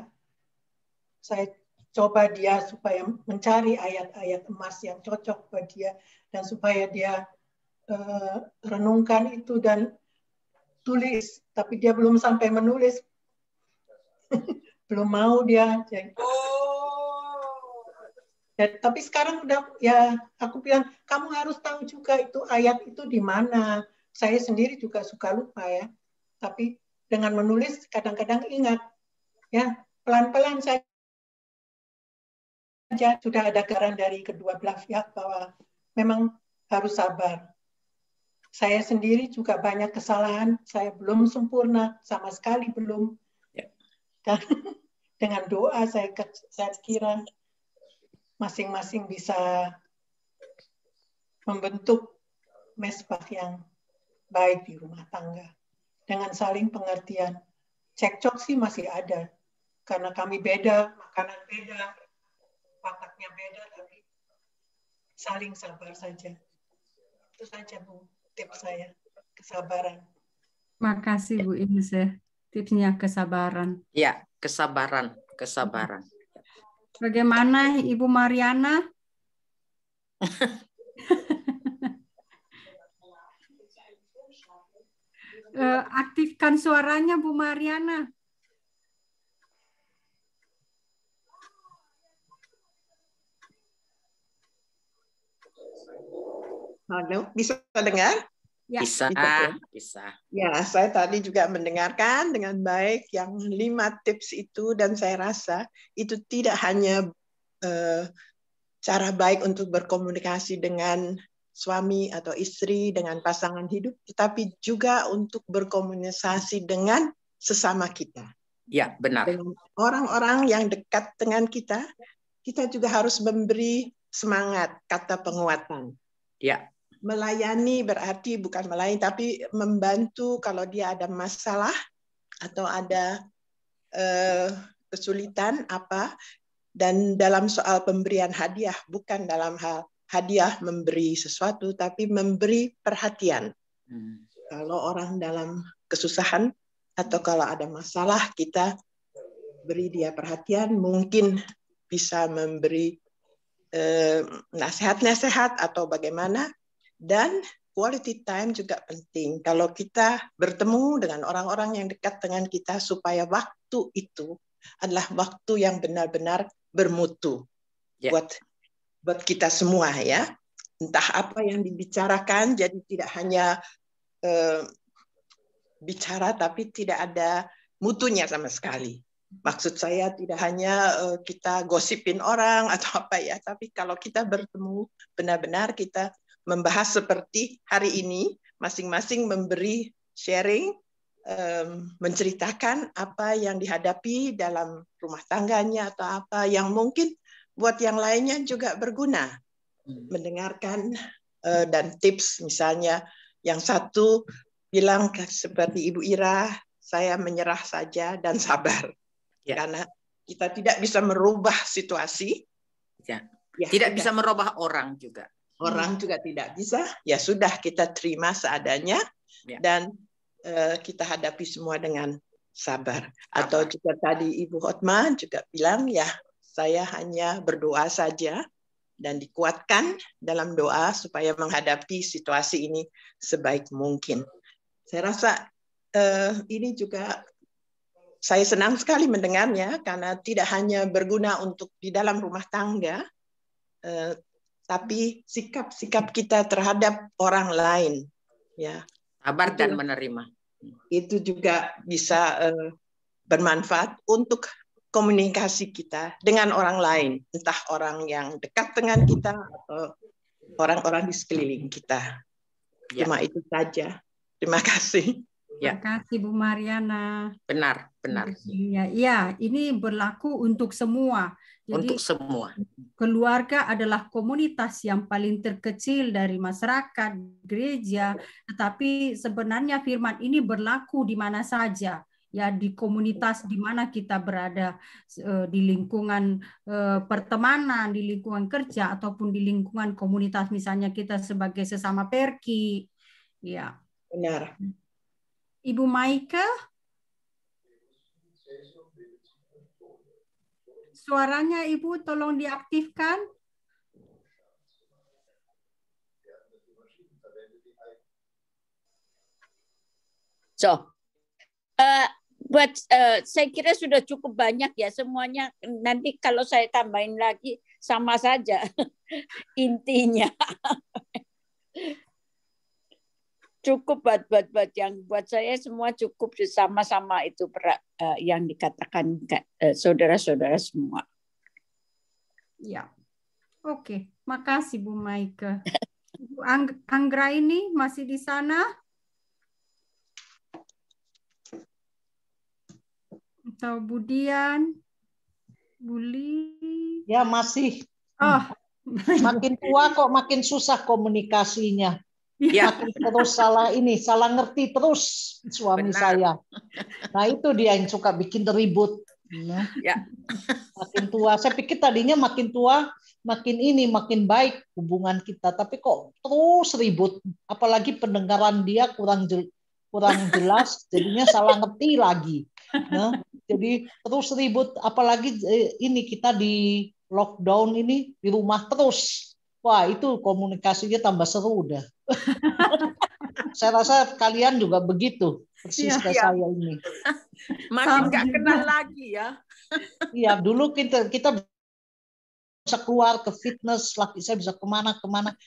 Saya coba dia supaya mencari ayat-ayat emas yang cocok buat dia, dan supaya dia renungkan itu dan tulis. Tapi dia belum sampai menulis. Belum mau dia. Ya, tapi sekarang udah, ya aku bilang, kamu harus tahu juga itu ayat itu di mana. Saya sendiri juga suka lupa ya. Tapi dengan menulis kadang-kadang ingat. Ya, pelan-pelan saya sudah ada gambaran dari kedua belah pihak bahwa memang harus sabar. Saya sendiri juga banyak kesalahan, saya belum sempurna, sama sekali belum. Dan dengan doa saya kira masing-masing bisa membentuk mesbah yang baik di rumah tangga. Dengan saling pengertian. Cekcok sih masih ada, karena kami beda, makanan beda, wataknya beda, tapi saling sabar saja. Itu saja, Bu, tips saya, kesabaran. Makasih Bu Inse, tipsnya kesabaran. Ya, kesabaran. Bagaimana Ibu Mariana? Aktifkan suaranya Bu Mariana. Halo, bisa dengar? Ya. Bisa. Ya, saya tadi juga mendengarkan dengan baik yang 5 tips itu, dan saya rasa itu tidak hanya cara baik untuk berkomunikasi dengan suami atau istri, dengan pasangan hidup, tetapi juga untuk berkomunikasi dengan sesama kita. Ya, benar. Dengan orang-orang yang dekat dengan kita juga harus memberi semangat, kata penguatan. Ya. Melayani berarti bukan melayani, tapi membantu kalau dia ada masalah atau ada kesulitan apa. Dan dalam soal pemberian hadiah, bukan dalam hal hadiah memberi sesuatu, tapi memberi perhatian. Kalau orang dalam kesusahan atau kalau ada masalah, kita beri dia perhatian, mungkin bisa memberi nasihat-nasihat atau bagaimana. Dan quality time juga penting. Kalau kita bertemu dengan orang-orang yang dekat dengan kita, supaya waktu itu adalah waktu yang benar-benar bermutu buat kita semua ya. Entah apa yang dibicarakan, jadi tidak hanya bicara tapi tidak ada mutunya sama sekali. Maksud saya tidak hanya kita gosipin orang atau apa ya, tapi kalau kita bertemu benar-benar kita membahas seperti hari ini, masing-masing memberi sharing, menceritakan apa yang dihadapi dalam rumah tangganya atau apa yang mungkin buat yang lainnya juga berguna. Mendengarkan dan tips, misalnya yang satu bilang seperti Ibu Ira, saya menyerah saja dan sabar. Karena kita tidak bisa merubah situasi. Tidak bisa merubah orang juga. Orang juga tidak bisa, ya sudah kita terima seadanya dan kita hadapi semua dengan sabar. Atau juga tadi Ibu Hotma juga bilang ya, saya hanya berdoa saja dan dikuatkan dalam doa supaya menghadapi situasi ini sebaik mungkin. Saya rasa ini juga saya senang sekali mendengarnya, karena tidak hanya berguna untuk di dalam rumah tangga, tapi sikap-sikap kita terhadap orang lain, ya, sabar dan menerima, itu juga bisa bermanfaat untuk komunikasi kita dengan orang lain, entah orang yang dekat dengan kita atau orang-orang di sekeliling kita. Cuma itu saja. Terima kasih. Terima kasih Bu Mariana. Benar. Ya, ini berlaku untuk semua. Jadi, untuk semua. Keluarga adalah komunitas yang paling terkecil dari masyarakat, gereja, tetapi sebenarnya firman ini berlaku di mana saja. Ya, di komunitas di mana kita berada, di lingkungan pertemanan, di lingkungan kerja, ataupun di lingkungan komunitas, misalnya kita sebagai sesama perki. Ya. Benar. Ibu Maika, suaranya Ibu tolong diaktifkan. Saya kira sudah cukup banyak ya semuanya. Nanti kalau saya tambahin lagi sama saja intinya. Cukup buat saya semua cukup sama-sama itu yang dikatakan saudara-saudara semua. Ya, oke, makasih Bu Maika. Bu Anggra ini masih di sana? Atau Budian, Buli? Ya masih. Oh, makin tua kok makin susah komunikasinya. Ya. Makin terus salah ngerti terus suami saya. Nah itu dia yang suka bikin ribut. Ya. Makin tua, saya pikir tadinya makin tua makin baik hubungan kita, tapi kok terus ribut. Apalagi pendengaran dia kurang jelas, jadinya salah ngerti lagi. Nah, jadi terus ribut, apalagi ini kita di lockdown ini di rumah terus. Wah, itu komunikasinya tambah seru udah. Saya rasa kalian juga begitu, persis kayak saya ini. Makin nggak kenal lagi ya. Iya, dulu kita bisa keluar ke fitness, laki saya bisa kemana.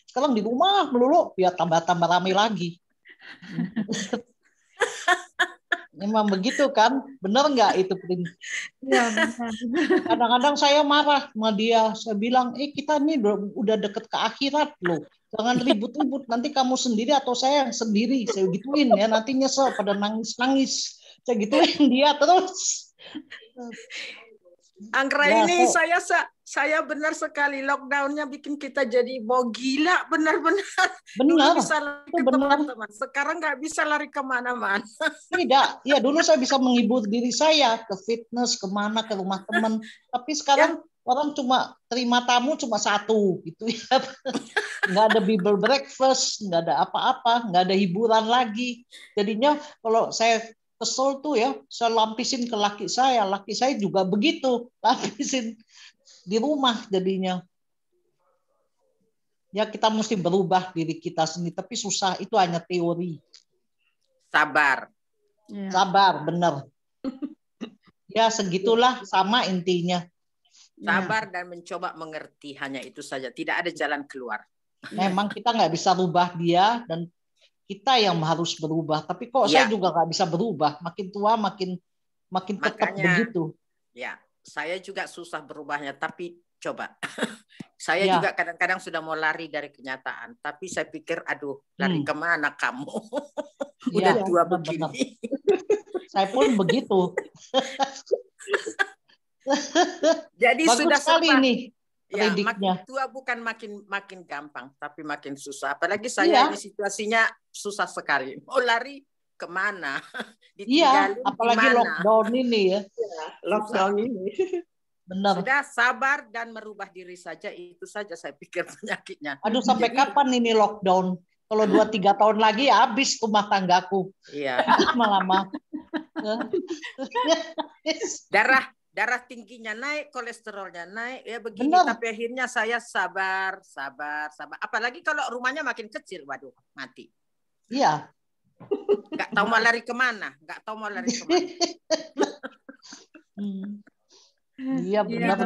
Sekarang di rumah melulu, biar tambah ramai lagi. Memang begitu kan? Benar nggak itu? Ya, benar. Kadang-kadang saya marah sama dia. Saya bilang, kita ini udah deket ke akhirat loh. Jangan ribut-ribut. Nanti kamu sendiri atau saya yang sendiri. Saya gituin ya. Nanti nyesel pada nangis-nangis. Saya gituin dia terus. Anggra Ya, ini saya benar sekali, lockdownnya bikin kita jadi mau gila, benar-benar. Benar. Dulu bisa lari ke teman-teman, sekarang nggak bisa lari kemana-mana. Tidak, ya dulu saya bisa menghibur diri saya ke fitness, kemana, ke rumah teman. Tapi sekarang orang cuma terima tamu cuma satu, gitu ya. Nggak ada Bible breakfast, nggak ada apa-apa, nggak ada hiburan lagi. Jadinya kalau saya kesel tuh ya, saya lampisin ke laki saya juga begitu, lampisin di rumah jadinya. Ya kita mesti berubah diri kita sendiri, tapi susah, itu hanya teori. Sabar. Sabar, benar. Ya segitulah, sama intinya. Sabar dan mencoba mengerti, hanya itu saja. Tidak ada jalan keluar. Memang kita nggak bisa rubah dia, dan kita yang harus berubah. Tapi kok saya juga nggak bisa berubah. Makin tua makin tetap begitu. Ya, saya juga susah berubahnya, tapi coba. Saya juga kadang-kadang sudah mau lari dari kenyataan, tapi saya pikir, aduh, lari kemana kamu? Udah tua begini. Saya pun begitu. Jadi bagus sudah sekali nih. Ya, makin tua bukan makin gampang, tapi makin susah. Apalagi saya ini situasinya susah sekali. Mau lari kemana? Iya, apalagi lockdown ini ya. Lockdown ini. Benar. Sudah sabar dan merubah diri saja, itu saja saya pikir penyakitnya. Aduh, sampai kapan ini lockdown? Kalau 2-3 tahun lagi habis rumah tanggaku. Iya. Lama-lama. Darah tingginya naik, kolesterolnya naik, ya begini. Benar. Tapi akhirnya saya sabar. Apalagi kalau rumahnya makin kecil, waduh, mati. Iya. Nggak tahu mau lari kemana. Iya benar.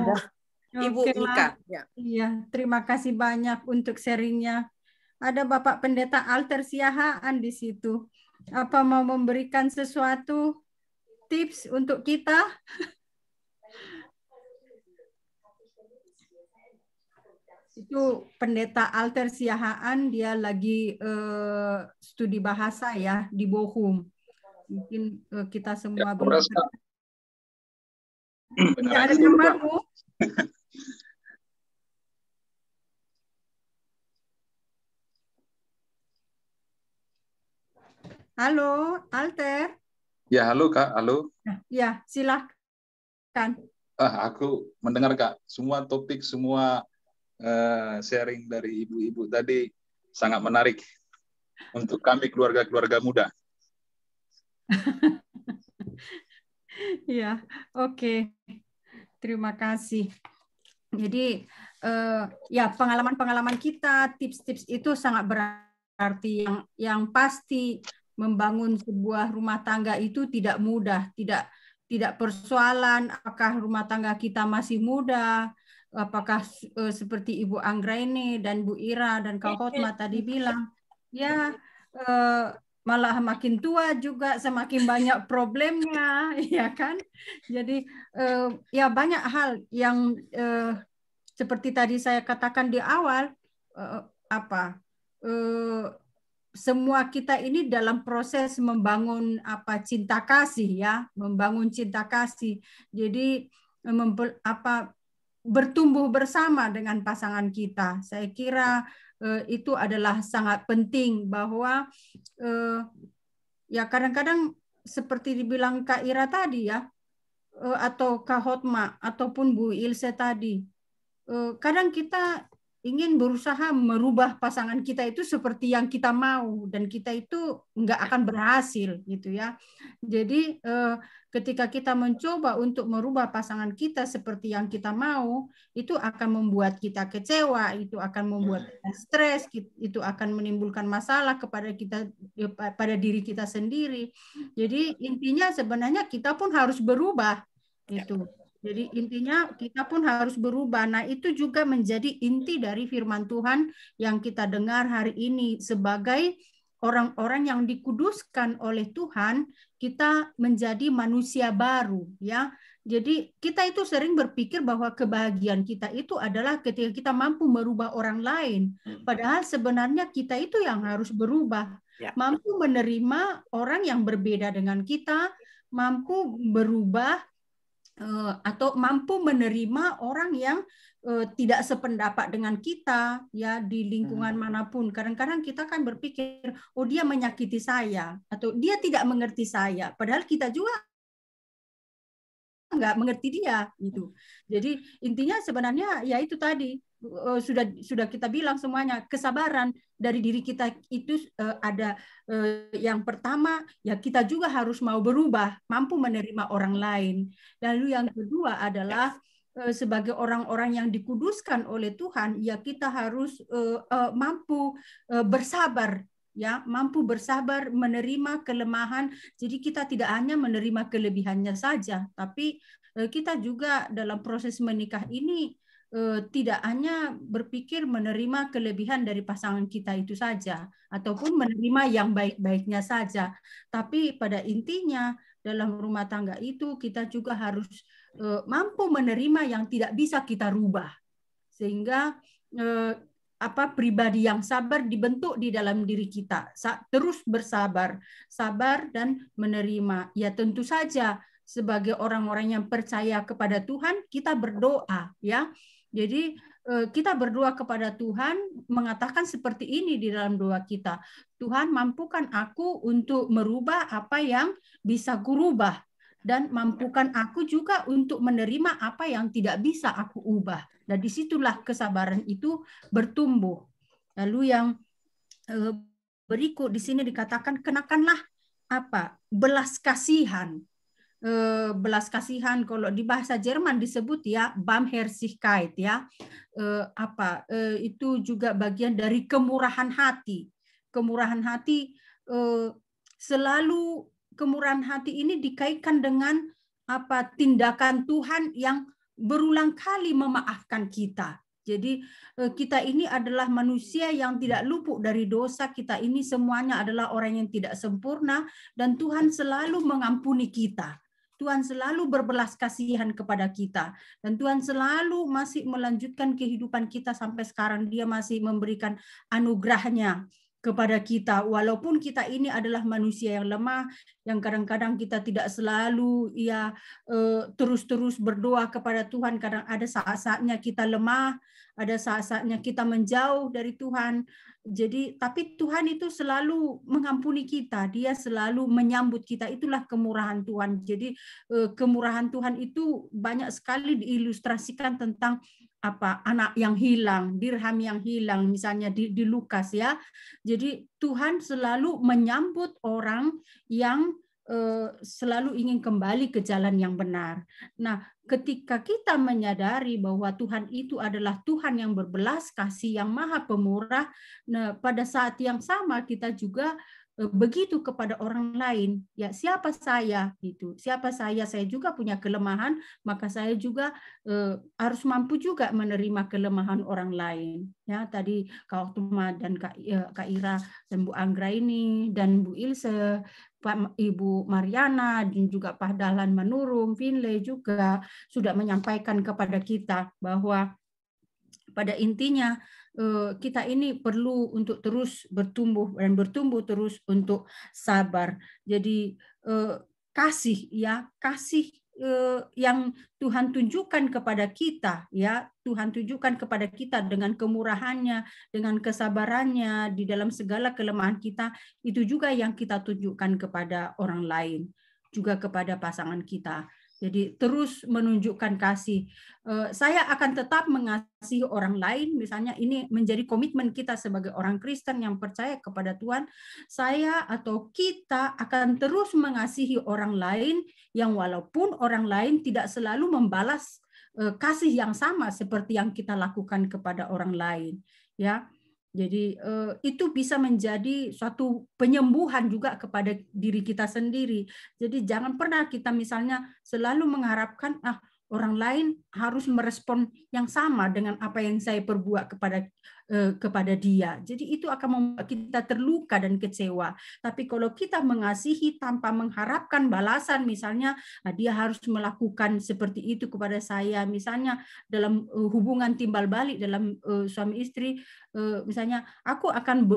Ibu Nika. Iya, terima kasih banyak untuk sharingnya. Ada Bapak Pendeta Alter Siahaan di situ. Apa mau memberikan sesuatu tips untuk kita? Itu Pendeta Alter Siahaan, dia lagi studi bahasa ya di Bochum. Mungkin kita semua belum. Tidak ada gambarmu. Halo, Alter. Ya, halo Kak, halo. Ya, silakan. Aku mendengar Kak, semua topik, semua sharing dari ibu-ibu tadi sangat menarik untuk kami keluarga-keluarga muda. Ya, oke. Terima kasih. Jadi, ya pengalaman-pengalaman kita, tips-tips itu sangat berarti. Yang pasti membangun sebuah rumah tangga itu tidak mudah, tidak persoalan apakah rumah tangga kita masih muda, apakah seperti Ibu Anggraini dan Bu Ira dan Kak Hotma tadi bilang, ya malah makin tua juga semakin banyak problemnya, ya kan? Jadi ya banyak hal yang seperti tadi saya katakan di awal, semua kita ini dalam proses membangun cinta kasih ya, membangun cinta kasih. Jadi bertumbuh bersama dengan pasangan kita. Saya kira itu adalah sangat penting bahwa ya kadang-kadang seperti dibilang Kak Ira tadi ya, atau Kak Hotma ataupun Bu Ilse tadi, kadang kita ingin berusaha merubah pasangan kita itu seperti yang kita mau, dan kita itu nggak akan berhasil gitu ya. Jadi ketika kita mencoba untuk merubah pasangan kita seperti yang kita mau, itu akan membuat kita kecewa, itu akan membuat kita stres, itu akan menimbulkan masalah kepada kita, pada diri kita sendiri. Jadi intinya sebenarnya kita pun harus berubah itu. Jadi intinya kita pun harus berubah. Nah, itu juga menjadi inti dari firman Tuhan yang kita dengar hari ini. Sebagai orang-orang yang dikuduskan oleh Tuhan, kita menjadi manusia baru, ya. Jadi kita itu sering berpikir bahwa kebahagiaan kita itu adalah ketika kita mampu merubah orang lain. Padahal sebenarnya kita itu yang harus berubah. Mampu menerima orang yang berbeda dengan kita, mampu berubah, atau mampu menerima orang yang tidak sependapat dengan kita ya di lingkungan manapun. Kadang-kadang kita kan berpikir, oh dia menyakiti saya atau dia tidak mengerti saya, padahal kita juga nggak mengerti dia gitu. Jadi intinya sebenarnya ya itu tadi sudah kita bilang semuanya, kesabaran dari diri kita itu ada yang pertama ya kita juga harus mau berubah, mampu menerima orang lain. Lalu yang kedua adalah sebagai orang-orang yang dikuduskan oleh Tuhan, ya kita harus mampu bersabar, ya, mampu bersabar menerima kelemahan. Jadi kita tidak hanya menerima kelebihannya saja, tapi kita juga dalam proses menikah ini tidak hanya berpikir menerima kelebihan dari pasangan kita itu saja, ataupun menerima yang baik-baiknya saja, tapi pada intinya dalam rumah tangga itu kita juga harus mampu menerima yang tidak bisa kita rubah, sehingga pribadi yang sabar dibentuk di dalam diri kita, terus bersabar, sabar dan menerima. Ya tentu saja sebagai orang-orang yang percaya kepada Tuhan, kita berdoa, ya. Jadi kita berdoa kepada Tuhan, mengatakan seperti ini di dalam doa kita. Tuhan, mampukan aku untuk merubah apa yang bisa kurubah, dan mampukan aku juga untuk menerima apa yang tidak bisa aku ubah. Dan disitulah kesabaran itu bertumbuh. Lalu yang berikut di sini dikatakan, kenakanlah belas kasihan. Belas kasihan kalau di bahasa Jerman disebut ya Barmherzigkeit, ya. Itu juga bagian dari kemurahan hati. Kemurahan hati selalu, kemurahan hati ini dikaitkan dengan tindakan Tuhan yang berulang kali memaafkan kita. Jadi kita ini adalah manusia yang tidak luput dari dosa. Kita ini semuanya adalah orang yang tidak sempurna, dan Tuhan selalu mengampuni kita. Tuhan selalu berbelas kasihan kepada kita, dan Tuhan selalu masih melanjutkan kehidupan kita sampai sekarang. Dia masih memberikan anugerahnya kepada kita, walaupun kita ini adalah manusia yang lemah, yang kadang-kadang kita tidak selalu terus-terus berdoa kepada Tuhan. Kadang ada saat-saatnya kita lemah, ada saat-saatnya kita menjauh dari Tuhan. Jadi, tapi Tuhan itu selalu mengampuni kita, Dia selalu menyambut kita. Itulah kemurahan Tuhan. Jadi kemurahan Tuhan itu banyak sekali diilustrasikan tentang anak yang hilang, dirham yang hilang, misalnya di Lukas, ya. Jadi Tuhan selalu menyambut orang yang selalu ingin kembali ke jalan yang benar. Nah, ketika kita menyadari bahwa Tuhan itu adalah Tuhan yang berbelas kasih, yang maha pemurah, nah pada saat yang sama kita juga begitu kepada orang lain. Ya, siapa saya gitu? Siapa saya? Saya juga punya kelemahan, maka saya juga harus mampu juga menerima kelemahan orang lain. Ya, tadi Kak Oktuma dan Kak Ira dan Bu Anggra ini dan Bu Ilse, Ibu Mariana dan juga Pak Dahlan Manurung, Finlay juga sudah menyampaikan kepada kita bahwa pada intinya kita ini perlu untuk terus bertumbuh dan bertumbuh terus untuk sabar. Jadi kasih, ya, kasih yang Tuhan tunjukkan kepada kita, ya, Tuhan tunjukkan kepada kita dengan kemurahannya, dengan kesabarannya di dalam segala kelemahan kita, itu juga yang kita tunjukkan kepada orang lain, juga kepada pasangan kita. Jadi terus menunjukkan kasih. Saya akan tetap mengasihi orang lain, misalnya ini menjadi komitmen kita sebagai orang Kristen yang percaya kepada Tuhan. Saya atau kita akan terus mengasihi orang lain yang walaupun orang lain tidak selalu membalas kasih yang sama seperti yang kita lakukan kepada orang lain, ya. Jadi itu bisa menjadi suatu penyembuhan juga kepada diri kita sendiri. Jadi jangan pernah kita misalnya selalu mengharapkan orang lain harus merespon yang sama dengan apa yang saya perbuat kepada dia. Jadi itu akan membuat kita terluka dan kecewa. Tapi kalau kita mengasihi tanpa mengharapkan balasan, misalnya dia harus melakukan seperti itu kepada saya, misalnya dalam hubungan timbal balik dalam suami istri, misalnya aku akan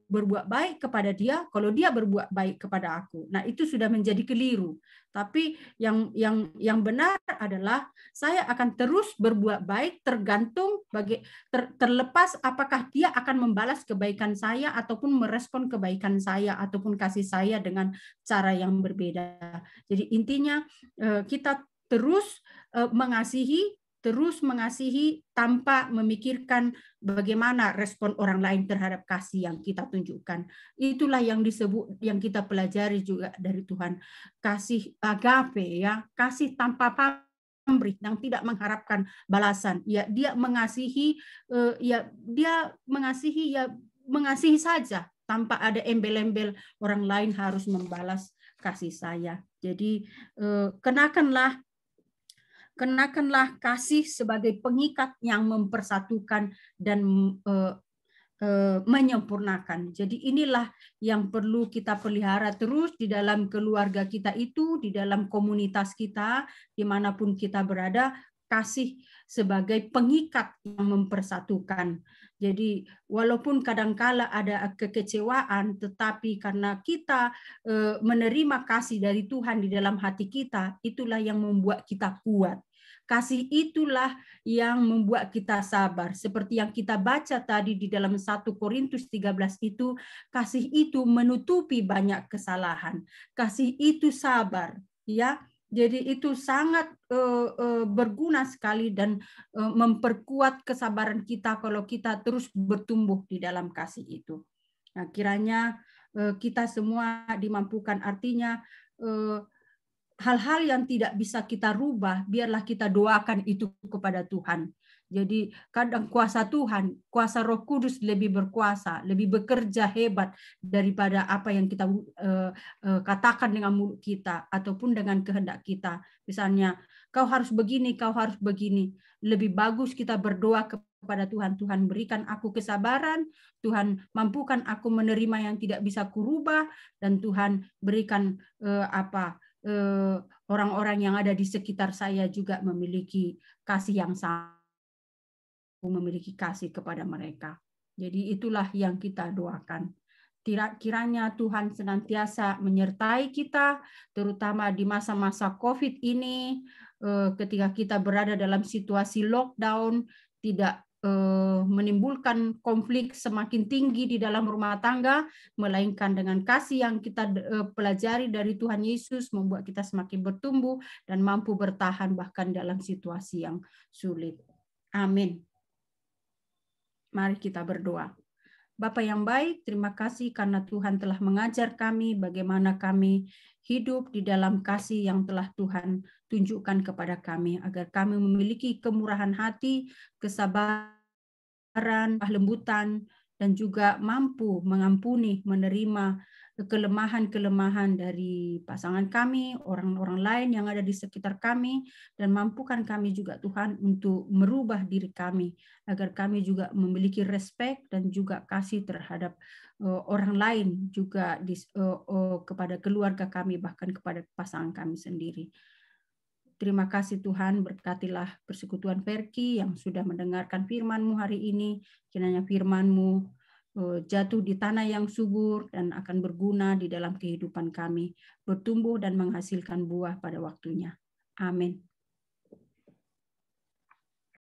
berbuat baik kepada dia kalau dia berbuat baik kepada aku. Nah, itu sudah menjadi keliru. Tapi yang benar adalah saya akan terus berbuat baik tergantung terlepas apakah dia akan membalas kebaikan saya ataupun merespon kebaikan saya ataupun kasih saya dengan cara yang berbeda. Jadi intinya kita terus mengasihi tanpa memikirkan bagaimana respon orang lain terhadap kasih yang kita tunjukkan. Itulah yang disebut, yang kita pelajari juga dari Tuhan, kasih agape, ya, kasih tanpa pemberi yang tidak mengharapkan balasan. Ya, dia mengasihi, mengasihi saja tanpa ada embel-embel orang lain harus membalas kasih saya. Jadi kenakanlah kasih sebagai pengikat yang mempersatukan dan menyempurnakan. Jadi inilah yang perlu kita pelihara terus di dalam keluarga kita itu, di dalam komunitas kita, dimanapun kita berada, kasih sebagai pengikat yang mempersatukan. Jadi walaupun kadangkala ada kekecewaan, tetapi karena kita menerima kasih dari Tuhan di dalam hati kita, itulah yang membuat kita kuat. Kasih itulah yang membuat kita sabar. Seperti yang kita baca tadi di dalam 1 Korintus 13 itu, kasih itu menutupi banyak kesalahan. Kasih itu sabar, ya. Jadi itu sangat berguna sekali dan memperkuat kesabaran kita kalau kita terus bertumbuh di dalam kasih itu. Nah, kiranya kita semua dimampukan, artinya hal-hal yang tidak bisa kita rubah, biarlah kita doakan itu kepada Tuhan. Jadi kadang kuasa Tuhan, kuasa Roh Kudus lebih berkuasa, lebih bekerja hebat daripada apa yang kita katakan dengan mulut kita ataupun dengan kehendak kita. Misalnya, kau harus begini, kau harus begini. Lebih bagus kita berdoa kepada Tuhan. Tuhan, berikan aku kesabaran, Tuhan mampukan aku menerima yang tidak bisa kurubah, dan Tuhan berikan orang-orang yang ada di sekitar saya juga memiliki kasih yang sama, memiliki kasih kepada mereka. Jadi itulah yang kita doakan. Kiranya Tuhan senantiasa menyertai kita, terutama di masa-masa COVID ini, ketika kita berada dalam situasi lockdown, tidak menimbulkan konflik semakin tinggi di dalam rumah tangga, melainkan dengan kasih yang kita pelajari dari Tuhan Yesus membuat kita semakin bertumbuh dan mampu bertahan bahkan dalam situasi yang sulit. Amin. Mari kita berdoa. Bapa yang baik, terima kasih karena Tuhan telah mengajar kami bagaimana kami hidup di dalam kasih yang telah Tuhan tunjukkan kepada kami, agar kami memiliki kemurahan hati, kesabaran, kelembutan, dan juga mampu mengampuni, menerima kelemahan-kelemahan dari pasangan kami, orang-orang lain yang ada di sekitar kami, dan mampukan kami juga Tuhan untuk merubah diri kami, agar kami juga memiliki respek dan juga kasih terhadap orang lain, juga kepada keluarga kami, bahkan kepada pasangan kami sendiri. Terima kasih Tuhan, berkatilah persekutuan Perki yang sudah mendengarkan firman-Mu hari ini. Kiranya firman-Mu jatuh di tanah yang subur dan akan berguna di dalam kehidupan kami, bertumbuh dan menghasilkan buah pada waktunya. Amin.